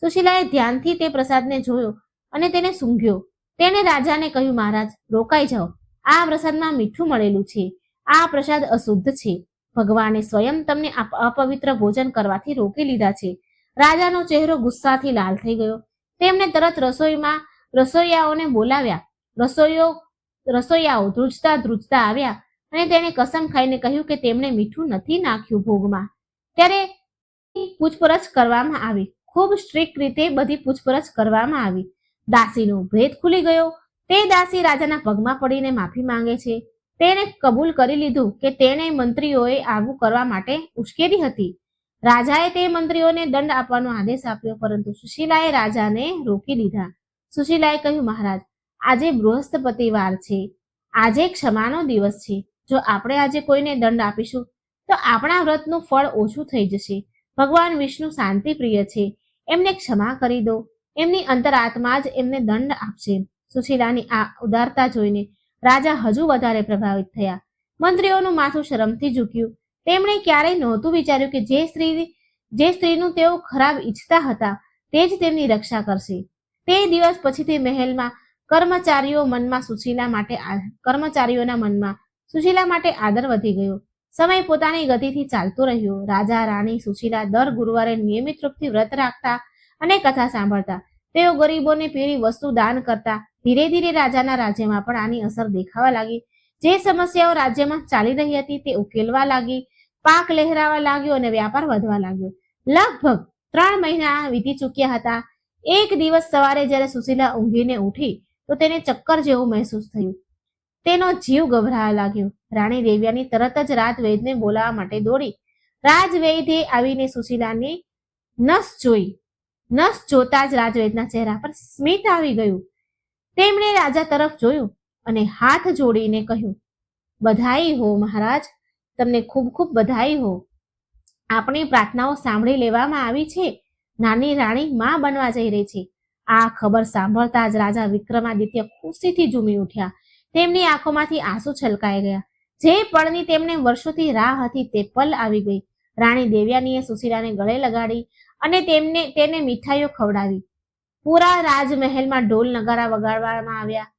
સુશીલાએ ધ્યાનથી તે પ્રસાદને જોયો અને તેને સૂંઘ્યો. તેણે રાજાને કહ્યું, મહારાજ, રોકાઈ જાઓ. આ પ્રસાદમાં મીઠું મળેલું છે. આ પ્રસાદ અશુદ્ધ છે. ભગવાને સ્વયં તમને અપવિત્ર ભોજન કરવાથી રોકી લીધા છે. રાજાનો ચહેરો ગુસ્સાથી લાલ થઈ ગયો. તેમણે તરત રસોઈયાઓને બોલાવ્યા. રસોઈયાઓ ધ્રુજતા આવ્યા અને તેણે કસમ ખાઈને કહ્યું કે તેમણે મીઠું નથી નાખ્યું ભોગમાં. ત્યારે પૂછપરછ કરવામાં આવી. ખૂબ સ્ટ્રિક્ટ રીતે બધી પૂછપરછ કરવામાં આવી. દાસીનો ભેદ ખુલી ગયો. તે દાસી રાજાના પગમાં પડીને માફી માંગે છે. તેણે કબૂલ કરી લીધું કે તેણે મંત્રીઓએ આવું કરવા માટે ઉશ્કેરી હતી. રાજાએ તે મંત્રીઓને દંડ આપવાનો આદેશ આપ્યો, પરંતુ સુશીલાએ રાજાને રોકી લીધા. સુશીલાએ કહ્યું, મહારાજ, આજે બૃહસ્પતિવાર છે. આજે ક્ષમાનો દિવસ છે. જો આપણે આજે કોઈને દંડ આપીશું તો આપણા વ્રતનું ફળ ઓછું થઈ જશે. ભગવાન વિષ્ણુ શાંતિ પ્રિય છે. એમને ક્ષમા કરી દો. એમની અંતરાત્મા જ એમને દંડ આપશે. સુશીલાની આ ઉદારતા જોઈને રાજા હજુ વધારે પ્રભાવિત થયા. મંત્રીઓનું માથું શરમથી ઝૂક્યું. તેમણે ક્યારેય નહોતું વિચાર્યું કે જે સ્ત્રીનું તેઓ ખરાબ ઈચ્છતા હતા તે જ તેમની રક્ષા કરશે. તે દિવસ પછીથી મહેલમાં કર્મચારીઓના મનમાં સુશીલા માટે આદર વધી ગયો. સમય પોતાની ગતિથી ચાલતો રહ્યો. રાજા રાણી સુશીલા દર ગુરુવારે નિયમિત રૂપથી વ્રત રાખતા અને કથા સાંભળતા. તેઓ ગરીબોને પીળી વસ્તુ દાન કરતા. ધીરે ધીરે રાજાના રાજ્યમાં પણ આની અસર દેખાવા લાગી. જે સમસ્યાઓ રાજ્યમાં ચાલી રહી હતી તે ઉકેલવા લાગી. પાક લહેરાવા લાગ્યો અને વ્યાપાર વધવા લાગ્યો. લગભગ 3 મહિના વીતી ચૂક્યા હતા. એક દિવસ સવારે જ્યારે સુશીલા ઊંઘીને ઉઠી તો તેને ચક્કર જેવું મહેસૂસ થયું. તેનો જીવ ગભરાવા લાગ્યો. રાણી દેવ્યાની તરત જ રાજવૈદ્યને બોલાવવા માટે દોડી. રાજવૈદ્યે આવીને સુશીલાની નસ જોતા જ રાજવૈદ્યના ચહેરા પર સ્મિત આવી ગયું. તેમણે રાજા તરફ જોયું અને હાથ જોડીને કહ્યું, બધાઈ હો મહારાજ, તમને ખૂબ ખૂબ બધાઈ હો. આપણી પ્રાર્થનાઓ સાંભળી લેવામાં આવી છે. નાની રાણી માં બનવા જઈ રહી છે. આ ખબર સાંભળતા જ રાજા વિક્રમાદિત્ય ખુશીથી ઝૂમી ઉઠ્યા. તેમની આંખોમાંથી આંસુ છલકાઈ ગયા. જે પળની તેમને વર્ષોથી રાહ હતી તે પલ આવી ગઈ. રાણી દેવ્યાનીએ સુશીલાને ગળે લગાડી અને તેને મીઠાઈઓ ખવડાવી. પૂરા રાજમહેલમાં ઢોલ નગારા વગાડવામાં આવ્યા.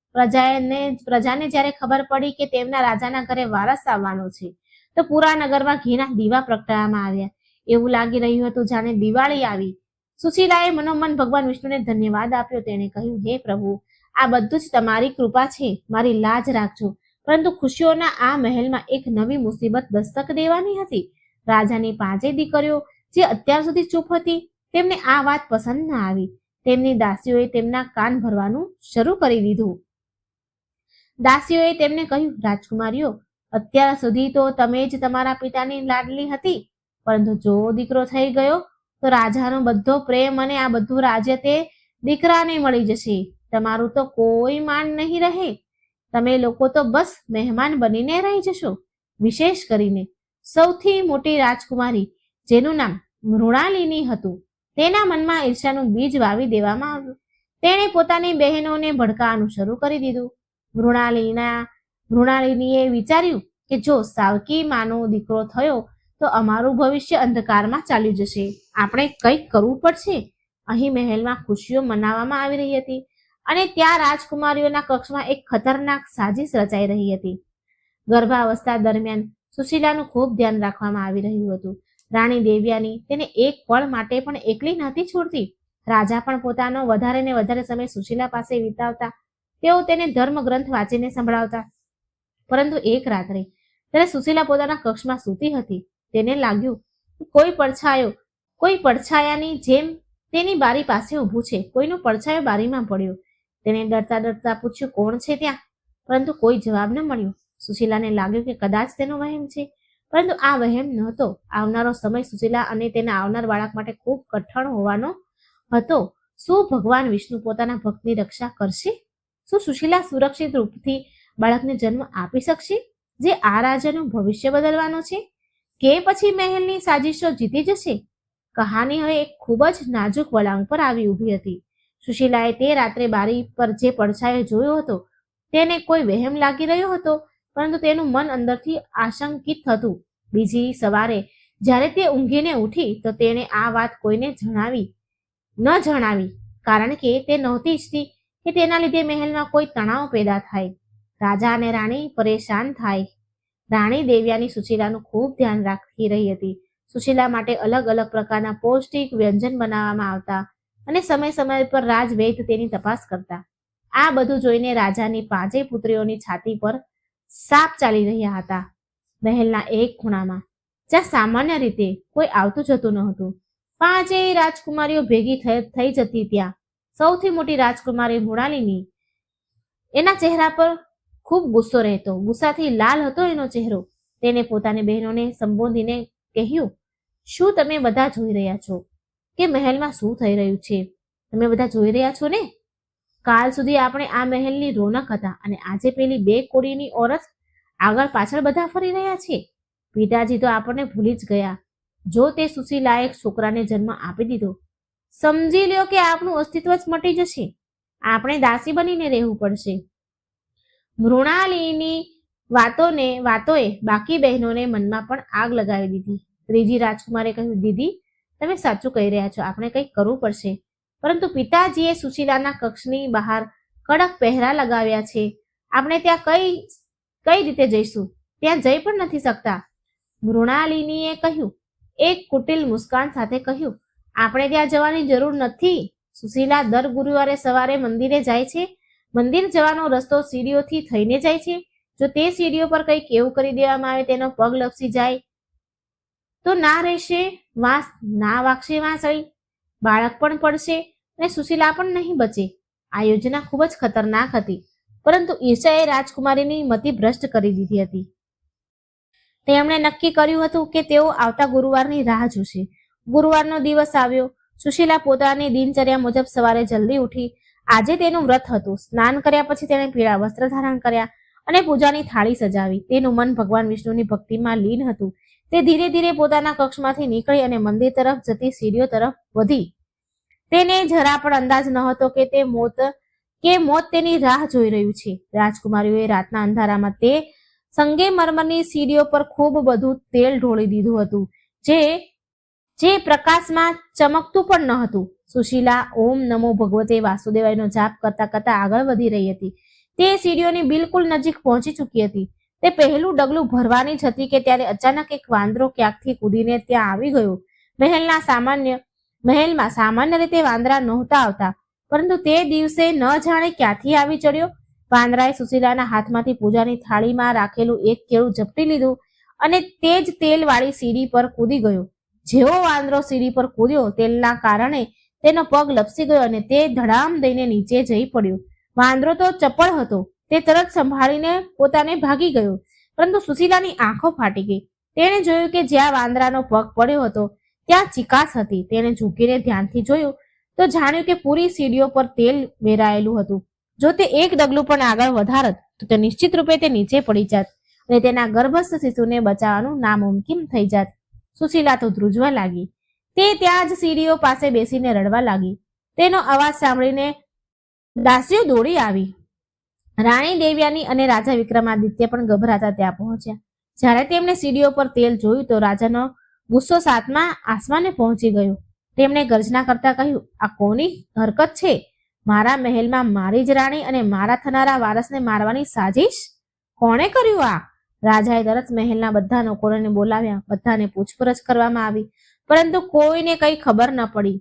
પ્રજાને જ્યારે ખબર પડી કે તેમના રાજાના ઘરે વારસ આવવાનો છે તો પૂરા નગરમાં ઘીના દીવા પ્રગટાવવામાં આવ્યા. એવું લાગી રહ્યું હતું જાણે દિવાળી આવી. સુશીલાએ મનોમન ભગવાન વિષ્ણુને ધન્યવાદ આપ્યો. તેણે કહ્યું, હે પ્રભુ, આ બધું જ તમારી કૃપા છે. મારી લાજ રાખજો. પરંતુ ખુશીઓના આ મહેલમાં એક નવી મુસીબત દસ્તક દેવાની હતી. રાજાની 5 દીકરીઓ જે અત્યાર સુધી ચૂપ હતી તેમને આ વાત પસંદ ન આવી. તેમની દાસીઓએ તેમના કાન ભરવાનું શરૂ કરી દીધું. દાસીઓએ તેમને કહ્યું, રાજકુમારીઓ, અત્યાર સુધી તો તમે જ તમારા પિતાની લાડલી હતી, પરંતુ જો દીકરો થઈ ગયો તો રાજાનો બધો પ્રેમ અને આ બધું રાજ્ય તે દીકરાને મળી જશે. તમારું તો કોઈ માન નહીં રહે. તમે લોકો તો બસ મહેમાન બનીને રહી જશો. વિશેષ કરીને સૌથી મોટી રાજકુમારી, જેનું નામ મૃણાલિની હતું, તેના મનમાં ઈર્ષ્યાનું બીજ વાવી દેવામાં આવ્યું. તેણે પોતાની બહેનોને ભડકાવાનું શરૂ કરી દીધું. મૃણાલિનીએ વિચાર્યું કે જો સાવકી માનો દીકરો થયો તો અમારું ભવિષ્ય અંધકારમાં ચાલ્યું જશે. આપણે કંઈક કરવું પડશે. અહીં મહેલમાં ખુશીઓ મનાવવામાં આવી રહી હતી અને ત્યાં રાજકુમારીઓના કક્ષમાં એક ખતરનાક સાજિશ રચાઈ રહી હતી. ગર્ભાવસ્થા દરમિયાન સુશીલાનું ખૂબ ધ્યાન રાખવામાં આવી રહ્યું હતું. રાણી દેવ્યાની તેને એક પળ માટે પણ એકલી નહોતી છોડતી. રાજા પણ પોતાનો વધારે ને વધારે સમય સુશીલા પાસે વિતાવતા. તેઓ તેને ધર્મગ્રંથ વાંચીને સંભળાવતા. પરંતુ એક રાત્રે ત્યારે સુશીલા પોતાના કક્ષમાં સૂતી હતી. તેને લાગ્યું કે કોઈ પડછાયાની જેમ તેની બારી પાસે ઊભું છે. કોઈનો પડછાયો બારીમાં પડ્યો. તેને ડરતા ડરતા પૂછ્યું, કોણ છે ત્યાં? પરંતુ કોઈ જવાબ ન મળ્યો. સુશીલાને લાગ્યું કે કદાચ તેનો વહેમ છે, પરંતુ આ વહેમ નહોતો. આવનારો સમય સુશીલા અને તેના આવનાર બાળક માટે ખૂબ કઠણ હોવાનો હતો. શું ભગવાન વિષ્ણુ પોતાના ભક્તની રક્ષા કરશે? શું સુશીલા સુરક્ષિત રૂપથી બાળકને જન્મ આપી શકશે, જે આ રાજ્યનું ભવિષ્ય બદલવાનો છે? કે પછી મહેલની સાજિશો જીતી જશે? કહાની હવે એક ખૂબ જ નાજુક વળાંક પર આવી ઊભી હતી. સુશીલાએ તે રાત્રે બારી પર જે પડછાયો જોયો હતો તેને કોઈ વહેમ લાગી રહ્યો હતો, પરંતુ તેનું મન અંદરથી આશંકિત હતું. બીજી સવારે જ્યારે તે ઊંઘીને ઉઠી તો તેણે આ વાત કોઈને ન જણાવી, કારણ કે તે નહોતી ઈચ્છતી કે તેના લીધે મહેલમાં કોઈ તણાવ પેદા થાય. રાજા અને રાણી પરેશાન થાય. રાણી દેવ્યાની સુશીલાનું ખૂબ ધ્યાન રાખી રહી હતી. સુશીલા માટે અલગ અલગ પ્રકારના પૌષ્ટિક વ્યંજન બનાવવામાં આવતા અને સમય સમય પર રાજવૈદ્ય તેની તપાસ કરતા. આ બધું જોઈને રાજાની 5 પુત્રીઓની છાતી પર સાપ ચાલી રહ્યા હતા. મહેલના એક ખૂણામાં, જ્યાં સામાન્ય રીતે કોઈ આવતું જતું ન હતું, 5 રાજકુમારીઓ ભેગી થઈ જતી. ત્યાં સૌથી મોટી રાજકુમારી મૃણાલિની, એના ચહેરા પર ખૂબ ગુસ્સો રહેતો. ગુસ્સાથી લાલ હતો એનો ચહેરો. તેને પોતાની બહેનોને સંબોધીને કહ્યું, શું તમે બધા જોઈ રહ્યા છો કે મહેલમાં શું થઈ રહ્યું છે? તમે બધા જોઈ રહ્યા છો ને? કાલ સુધી આપણે આ મહેલની રોનક હતા અને આજે પેલી 2 કોડીની ઓરત આગળ પાછળ બધા ફરી રહ્યા છે. પિતાજી તો આપણને ભૂલી જ ગયા. જો તે સુશીલાએ છોકરાને જન્મ આપી દીધો, સમજી લ્યો કે આપણું અસ્તિત્વ જ મટી જશે. આપણે દાસી બનીને રહેવું પડશે. મૃણાલિની વાતોએ બાકી બહેનોને મનમાં પણ આગ લગાવી દીધી. ત્રીજી રાજકુમારે કહ્યું, દીદી, તમે સાચું કહી રહ્યા છો, આપણે કંઈક કરવું પડશે. પરંતુ પિતાજીએ સુશીલાના કક્ષની બહાર કડક પહેરા લગાવ્યા છે. આપણે ત્યાં કઈ રીતે જઈશું? ત્યાં જઈ પણ નથી શકતા. મૃણાલિનીએ કહ્યું, એક કુટિલ મુસ્કાન સાથે કહ્યું, આપણે ત્યાં જવાની જરૂર નથી. સુશીલા દર ગુરુવારે સવારે મંદિરે જાય છે. મંદિર જવાનો રસ્તો સીડીઓથી થઈને જાય છે. જો તે સીડીઓ પર કંઈક એવું કરી દેવામાં આવે, તેનો પગ લપસી જાય તો ના રહેશે વાંસ, ના વાગશે વાંસળી, બાળક પણ પડશે અને સુશીલા પણ નહીં બચે. આ યોજના ખૂબ જ ખતરનાક હતી, પરંતુ ઈર્ષાએ રાજકુમારીની મતિ ભ્રષ્ટ કરી દીધી હતી. તેમણે નક્કી કર્યું હતું કે તેઓ આવતા ગુરુવારની રાહ જોશે. ગુરુવારનો દિવસ આવ્યો. સુશીલા પોતાની દિનચર્યા મુજબ સવારે જલ્દી ઉઠી. આજે તેનું વ્રત હતું. સ્નાન કર્યા પછી તેણે પીળા વસ્ત્ર ધારણ કર્યા અને પૂજાની થાળી સજાવી. તેનું મન ભગવાન વિષ્ણુની ભક્તિમાં લીન હતું. તે ધીરે ધીરે પોતાના કક્ષમાંથી નીકળી અને મંદિર તરફ જતી સીડીઓ તરફ વધી. તેને જરા પણ અંદાજ ન હતો કે મોત તેની રાહ જોઈ રહ્યું છે. રાજકુમારીઓએ રાતના અંધારામાં તે સંગેમરમરની સીડીઓ પર ખૂબ બધું તેલ ઢોળી દીધું હતું, જે પ્રકાશમાં ચમકતું પણ ન હતું. સુશીલા ઓમ નમો ભગવતે વાસુદેવાયનો જાપ કરતા કરતા આગળ વધી રહી હતી. તે સીડીઓની બિલકુલ નજીક પહોંચી ચૂકી હતી. તે પહેલું ડગલું ભરવાની જ હતી કે ત્યારે અચાનક એક વાંદરો ક્યાંકથી કૂદીને ત્યાં આવી ગયો. મહેલમાં સામાન્ય રીતે વાંદરા નહોતા આવતા, પરંતુ તે દિવસે ન જાણે ક્યાંથી આવી ચડ્યો. વાંદરાએ સુશીલાના હાથમાંથી પૂજાની થાળીમાં રાખેલું એક કેળું ઝપટી લીધું અને તે જ તેલવાળી સીડી પર કૂદી ગયો. જેવો વાંદરો સીડી પર કૂદ્યો, તેલના કારણે તેનો પગ લપસી ગયો અને તે ધડામ દઈને નીચે જઈ પડ્યો. વાંદરો તો ચપળ હતો. તે તરત સંભાળીને પોતાને ભાગી ગયો, પરંતુ સુશીલાની આંખો ફાટી ગઈ. તેણે જોયું કે જ્યાં વાંદરાનો પગ પડ્યો હતો ત્યાં ચિકાસ હતી. તેણે ઝૂકીને ધ્યાનથી જોયું તો જાણ્યું કે પૂરી સીડીઓ પર તેલ વેરાયેલું હતું. જો તે એક ડગલું પણ આગળ વધારત તો તે નિશ્ચિત રૂપે તે નીચે પડી જાત અને તેના ગર્ભસ્થ શિશુને બચાવવાનું નામુમકિન થઈ જાત. સુશીલા તો ધ્રુજવા લાગી. તે ત્યાં જ સીડીઓ પાસે બેસીને રડવા લાગી. તેનો અવાજ સાંભળીને દાસીઓ દોડી આવી. રાણી દેવ્યાની અને રાજા વિક્રમાદિત્ય પણ ગભરાતા ત્યાં પહોંચ્યા. જ્યારે તેમણે સીડીઓ પર તેલ જોયું તો રાજાનો ગુસ્સો સાતમા આસમાને પહોંચી ગયો. તેમણે ગર્જના કરતા કહ્યું, આ કોની હરકત છે? મારા મહેલમાં મારી જ રાણી અને મારા થનારા વારસને મારવાની સાજિશ? કોણે કર્યું આ? રાજાએ તરત મહેલના બધા નોકરોને બોલાવ્યા. બધાને પૂછપરછ કરવામાં આવી, પરંતુ કોઈને કંઈ ખબર ન પડી.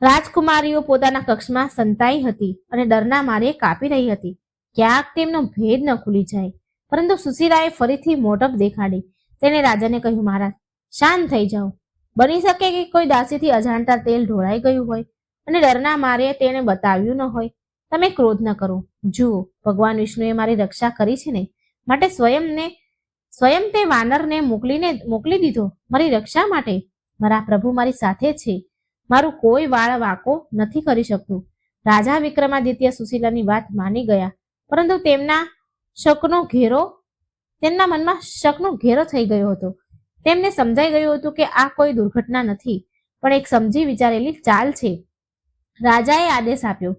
રાજકુમારીઓ પોતાના કક્ષમાં સંતાઈ હતી અને ડરના મારે કાપી રહી હતી. ક્યાંક તેમનો ભેદ ન ખુલી જાય. પરંતુ સુશીલાએ ફરીથી મોટપ દેખાડી. તેણે રાજાને કહ્યું, મહારાજ, શાંત થઈ જાઓ. બની શકે કે કોઈ દાસીથી અજાણતા તેલ ઢોળાઈ ગયું હોય અને ડરના મારે તેણે બતાવ્યું ન હોય. તમે ક્રોધ ન કરો. જુઓ, ભગવાન વિષ્ણુએ મારી રક્ષા કરી છે ને, માટે સ્વયં તે વાનરને મોકલી દીધો મારી રક્ષા માટે. મારા પ્રભુ મારી સાથે છે. મારું કોઈ વાળ વાંકો નથી કરી શકતું. રાજા વિક્રમાદિત્ય સુશીલાની વાત માની ગયા, પરંતુ તેમના મનમાં શકનો ઘેરો થઈ ગયો હતો. તેમને સમજાઈ ગયું હતું કે આ કોઈ દુર્ઘટના નથી, પણ એક સમજી વિચારેલી ચાલ છે. રાજાએ આદેશ આપ્યો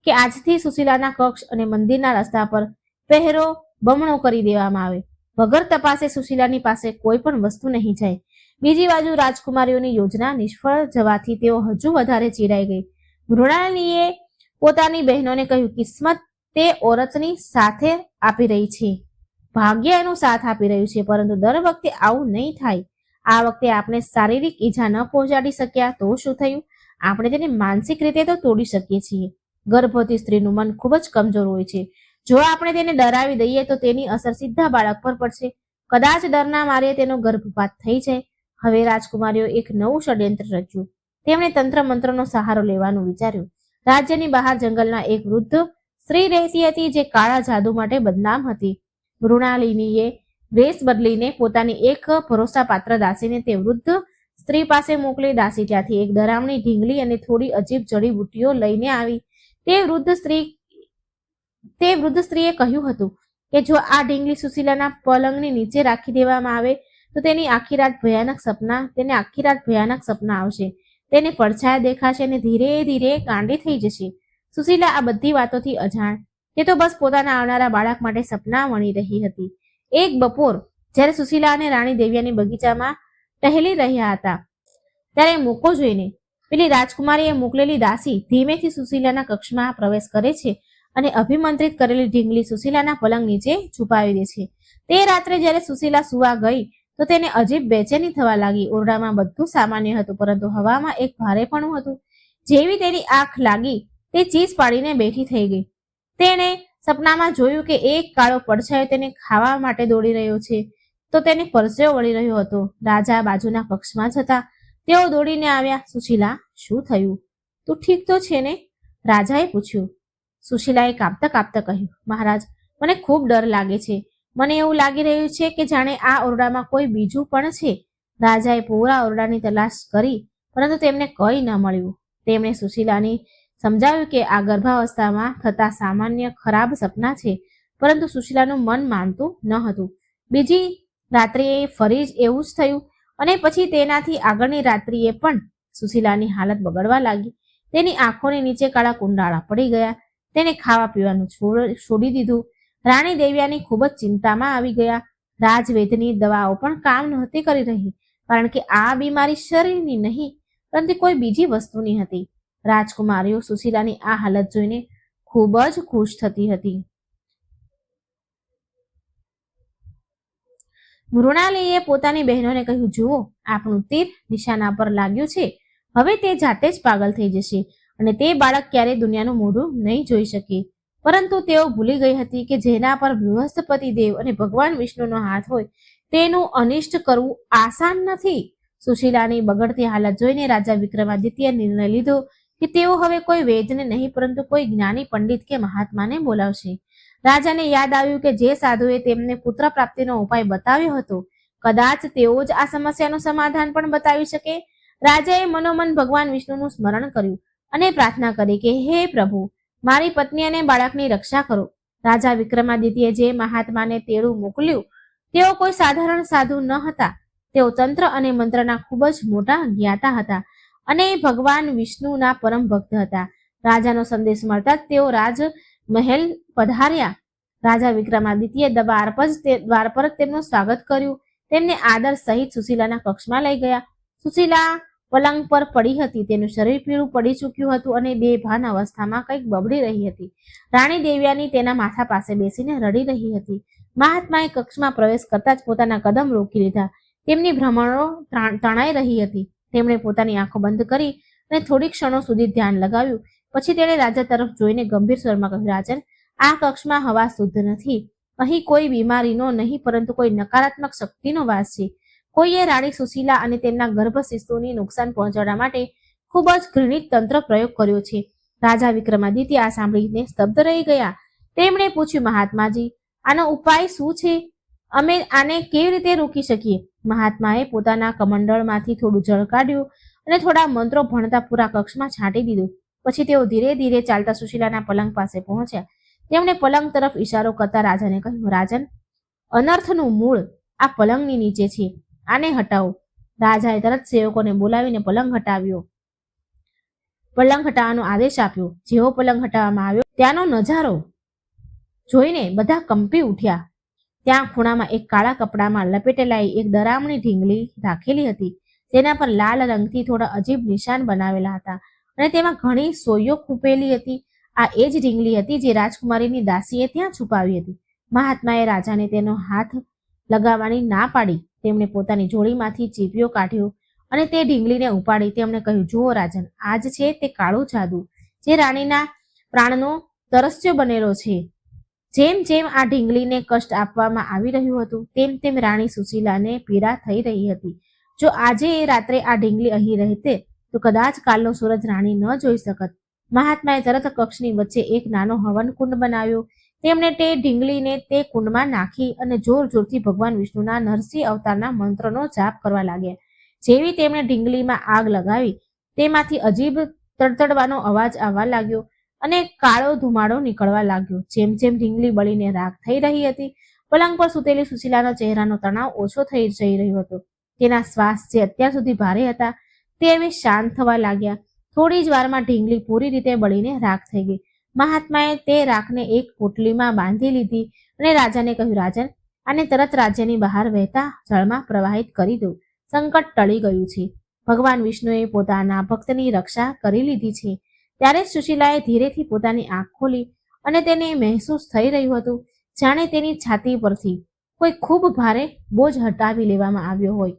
કે આજથી સુશીલાના કક્ષ અને મંદિરના રસ્તા પર પહેરો બમણો કરી દેવામાં આવે. વગર તપાસે સુશીલાની પાસે કોઈ પણ વસ્તુ નહીં જાય. બીજી બાજુ રાજકુમારીઓની યોજના નિષ્ફળ જવાથી તેઓ હજુ વધારે ચીડાઈ ગઈ. મૃણાલિનીએ પોતાની બહેનોને કહ્યું, કિસ્મત તે ઓરતની સાથે આપી રહી છે, ભાગ્ય એનો સાથ આપી રહ્યું છે, પરંતુ દર વખતે આવું નહીં થાય. આ વખતે આપણે શારીરિક ઈજા ન પહોંચાડી શક્યા તો શું થયું? આપણે તેને માનસિક રીતે તો તોડી શકીએ છીએ. ગર્ભવતી સ્ત્રીનું મન ખૂબ જ કમજોર હોય છે. જો આપણે તેને ડરાવી દઈએ તો તેની અસર સીધા બાળક પર પડશે. કદાચ ડરના મારે તેનો ગર્ભપાત થઈ જાય. હવે રાજકુમારીઓ એક નવું ષડયંત્ર રચ્યું. તેમણે તંત્ર મંત્રનો સહારો લેવાનું વિચાર્યું. રાજ્યની બહાર જંગલના એક વૃદ્ધ સ્ત્રી રહેતી હતી, જે કાળા જાદુ માટે બદનામ હતી. મૃણાલિનીએ વેશ બદલીને પોતાની એક ભરોસાપાત્ર દાસીને તે વૃદ્ધ સ્ત્રી પાસે મોકલી. દાસી ત્યાંથી એક ડરામણી ઢીંગલી અને થોડી અજીબ જડીબુટ્ટીઓ લઈને આવી. તે વૃદ્ધ સ્ત્રીએ કહ્યું હતું કે જો આ ઢીંગલી સુશીલાના પલંગની નીચે રાખી દેવામાં આવે તો તેને આખી રાત ભયાનક સપના આવશે. તેને પડછાયા દેખાશે અને ધીરે ધીરે ગાંડી થઈ જશે. સુશીલા આ બધી વાતોથી અજાણ તે તો બસ પોતાના આવનારા બાળક માટે સપના વણી રહી હતી. એક બપોર જ્યારે સુશીલા અને રાણી દેવ્યાની બગીચામાં ટહેલી રહ્યા હતા ત્યારે મોકો જોઈને પેલી રાજકુમારીએ મોકલેલી દાસી ધીમેથી સુશીલાના કક્ષમાં પ્રવેશ કરે છે અને અભિમંત્રિત કરેલી ઢીંગલી સુશીલાના પલંગ નીચે છુપાવી દે છે. તે રાત્રે જ્યારે સુશીલા સુવા ગઈ તો તેને અજીબ બેચેની થવા લાગી. ઓરડામાં બધું સામાન્ય હતું, પરંતુ હવામાં એક ભારેપણું હતું. જેવી તેની આંખ લાગી તે ચીસ પાડીને બેઠી થઈ ગઈ. તેણે સપનામાં જોયું કે એક કાળો પડછાયો તેને ખાવા માટે દોડી રહ્યો છે, તો તેને પરસેવો વળી રહ્યો હતો. રાજા બાજુના કક્ષમાં જતા તેઓ દોડીને આવ્યા. સુશીલા, શું થયું? તું ઠીક તો છે ને? રાજાએ પૂછ્યું. સુશીલાએ કાપતા કાપતા કહ્યું, મહારાજ, મને ખૂબ ડર લાગે છે. મને એવું લાગી રહ્યું છે કે જાણે આ ઓરડામાં કોઈ બીજું પણ છે. રાજાએ પૂરા ઓરડાની તલાશ કરી, પરંતુ તેમને કંઈ ન મળ્યું. તેમણે સુશીલાને સમજાવ્યું કે આ ગર્ભાવસ્થામાં થતા સામાન્ય ખરાબ સપના છે, પરંતુ સુશીલાનું મન માનતું ન હતું. બીજી રાત્રિએ ફરી જ એવું જ થયું અને પછી તેનાથી આગળની રાત્રિએ પણ સુશીલાની હાલત બગડવા લાગી. તેની આંખોની નીચે કાળા કુંડાળા પડી ગયા. તેને ખાવા પીવાનું છોડી દીધું. રાણી દેવ્યાની ખૂબ જ ચિંતામાં આવી ગયા. રાજવૈદ્યની દવાઓ પણ કામ નહોતી કરી રહી, કારણ કે આ બીમારી શરીરની નહીં પરંતુ કોઈ બીજી વસ્તુની હતી. રાજકુમારીઓ સુશીલાની આ હાલત જોઈને ખૂબ જ ખુશ થતી હતી. મૃણાલિનીએ પોતાની બહેનોને કહ્યું, જુઓ, આપણું તીર નિશાના પર લાગ્યું છે. હવે તે જાતે જ પાગલ થઈ જશે અને તે બાળક ક્યારેય દુનિયાનું મોઢું નહીં જોઈ શકે. પરંતુ તેઓ ભૂલી ગઈ હતી કે જેના પર બૃહસ્પતિ દેવ અને ભગવાન વિષ્ણુનો હાથ હોય તેનું અનિષ્ટ કરવું આસાન નથી. સુશીલાની બગડતી હાલત જોઈને રાજા વિક્રમાદિત્યએ નિર્ણય લીધો કે તેઓ હવે કોઈ વૈદ્યને નહીં પરંતુ કોઈ જ્ઞાની પંડિત કે મહાત્માને બોલાવશે. રાજાને યાદ આવ્યું કે જે સાધુએ તેમને પુત્ર પ્રાપ્તિનો ઉપાય બતાવ્યો હતો, કદાચ તેઓ જ આ સમસ્યાનું સમાધાન પણ બતાવી શકે. રાજાએ મનોમન ભગવાન વિષ્ણુનું સ્મરણ કર્યું અને પ્રાર્થના કરી કે હે પ્રભુ, મારી પત્ની અને બાળકની રક્ષા કરો. રાજા વિક્રમાદિત્યએ જે મહાત્માને તેડું મોકલ્યું તેઓ કોઈ સાધારણ સાધુ ન હતા. તેઓ તંત્ર અને મંત્રના ખૂબ જ મોટા જ્ઞાતા હતા અને ભગવાન વિષ્ણુના પરમ ભક્ત હતા. રાજાનો સંદેશ મળતા જ તેઓ રાજમહેલ પધાર્યા. રાજા વિક્રમાદિત્યએ દ્વાર પર જ તેમનું સ્વાગત કર્યું. તેમને આદર સહિત સુશીલાના કક્ષમાં લઈ ગયા. સુશીલા પલંગ પર પડી હતી. તેનું શરીર પીળું પડી ચૂક્યું હતું અને બેભાન અવસ્થામાં કંઈક બબડી રહી હતી. રાણી દેવ્યાની તેના માથા પાસે બેસીને રડી રહી હતી. મહાત્માએ કક્ષમાં પ્રવેશ કરતા જ પોતાના કદમ રોકી લીધા. તેમની ભ્રમણો તણાઈ રહી હતી. તેમણે પોતાની આંખો બંધ કરી અને થોડી ક્ષણો સુધી ધ્યાન લગાવ્યું. પછી તેણે રાજા તરફ જોઈને ગંભીર સ્વરમાં કહ્યું, રાજન, આ કક્ષમાં હવા શુદ્ધ નથી. અહીં કોઈ બીમારીનો નહીં પરંતુ કોઈ નકારાત્મક શક્તિનો વાસ છે. કોઈએ રાણી સુશીલા અને તેમના ગર્ભ શિશુને નુકસાન પહોંચાડવા માટે ખૂબ જ ઘૃણિત તંત્ર પ્રયોગ કર્યો છે. રાજા વિક્રમાદિત્ય આ સાંભળીને સ્તબ્ધ રહી ગયા. તેમણે પૂછ્યું, મહાત્માજી, આનો ઉપાય શું છે? અમે આને કેવી રીતે રોકી શકીએ? મહાત્માએ પોતાના કમંડળમાંથી થોડું જળ કાઢ્યું અને થોડા મંત્રો ભણતા પૂરા કક્ષમાં છાંટી દીધું. પછી તેઓ ધીરે ધીરે ચાલતા સુશીલાના પલંગ પાસે પહોંચ્યા. તેમણે પલંગ તરફ ઈશારો કરતા રાજાને કહ્યું, રાજન, અનર્થનું મૂળ આ પલંગની નીચે છે. આને હટાવો. રાજાએ તરત સેવકોને બોલાવીને પલંગ હટાવવાનો આદેશ આપ્યો. જેવો પલંગ હટાવવામાં આવ્યો ત્યાંનો નજારો જોઈને બધા કંપી ઉઠ્યા. ત્યાં ખૂણામાં એક કાળા કપડામાં લપેટેલાઈ એક ડરામણી ઢીંગલી રાખેલી હતી. તેના પર લાલ રંગથી થોડા અજીબ નિશાન બનાવેલા હતા અને તેમાં ઘણી સોયો ખૂપેલી હતી. આ એ જ ઢીંગલી હતી જે રાજકુમારીની દાસીએ ત્યાં છુપાવી હતી. મહાત્માએ રાજાને તેનો હાથ લગાવવાની ના પાડી. તેમણે પોતાની જોડીમાંથી ચીપિયો કાઢ્યો અને તે ઢીંગલીને ઉપાડી તેમણે કહ્યું, જુઓ રાજન, આજ છે તે કાળું જાદુ જે રાણીના પ્રાણનો તરસ્યો બનેલો છે. જેમ જેમ આ ઢીંગલીને કષ્ટ આપવામાં આવી રહ્યું હતું તેમ તેમ રાણી સુશીલાને પીડા થઈ રહી હતી. જો આજે રાત્રે આ ઢીંગલી અહીં રહેતે તો કદાચ કાલનો સૂરજ રાણી ન જોઈ શકત. મહાત્માએ તરત કક્ષની વચ્ચે એક નાનો હવન કુંડ બનાવ્યો. તેમણે તે ઢીંગલીને તે કુંડમાં નાખી અને જોર જોરથી ભગવાન વિષ્ણુના નરસિંહ અવતારના મંત્રનો જાપ કરવા લાગ્યા. જેવી તેમણે ઢીંગલીમાં આગ લગાવી તેમાંથી અજીબ તડતડવાનો અવાજ આવવા લાગ્યો અને કાળો ધુમાડો નીકળવા લાગ્યો. જેમ જેમ ઢીંગલી બળીને રાખ થઈ રહી હતી, પલંગ પર સૂતેલી સુશીલાના ચહેરાનો તણાવ ઓછો થઈ જઈ રહ્યો હતો. તેના શ્વાસ જે અત્યાર સુધી ભારે હતા તે હવે શાંત થવા લાગ્યા. થોડી જ વારમાં ઢીંગલી પૂરી રીતે બળીને રાખ થઈ ગઈ. મહાત્માએ તે રાખને એક પોટલીમાં બાંધી લીધી અને રાજાને કહ્યું, રાજન, આને તરત રાજ્યની બહાર વહેતા જળમાં પ્રવાહિત કરી દો. સંકટ ટળી ગયું છે. ભગવાન વિષ્ણુએ પોતાના ભક્તની રક્ષા કરી લીધી છે. ત્યારે જ સુશીલાએ ધીરેથી પોતાની આંખ ખોલી અને તેને મહેસૂસ થઈ રહ્યું હતું જાણે તેની છાતી પરથી કોઈ ખૂબ ભારે બોજ હટાવી લેવામાં આવ્યો હોય.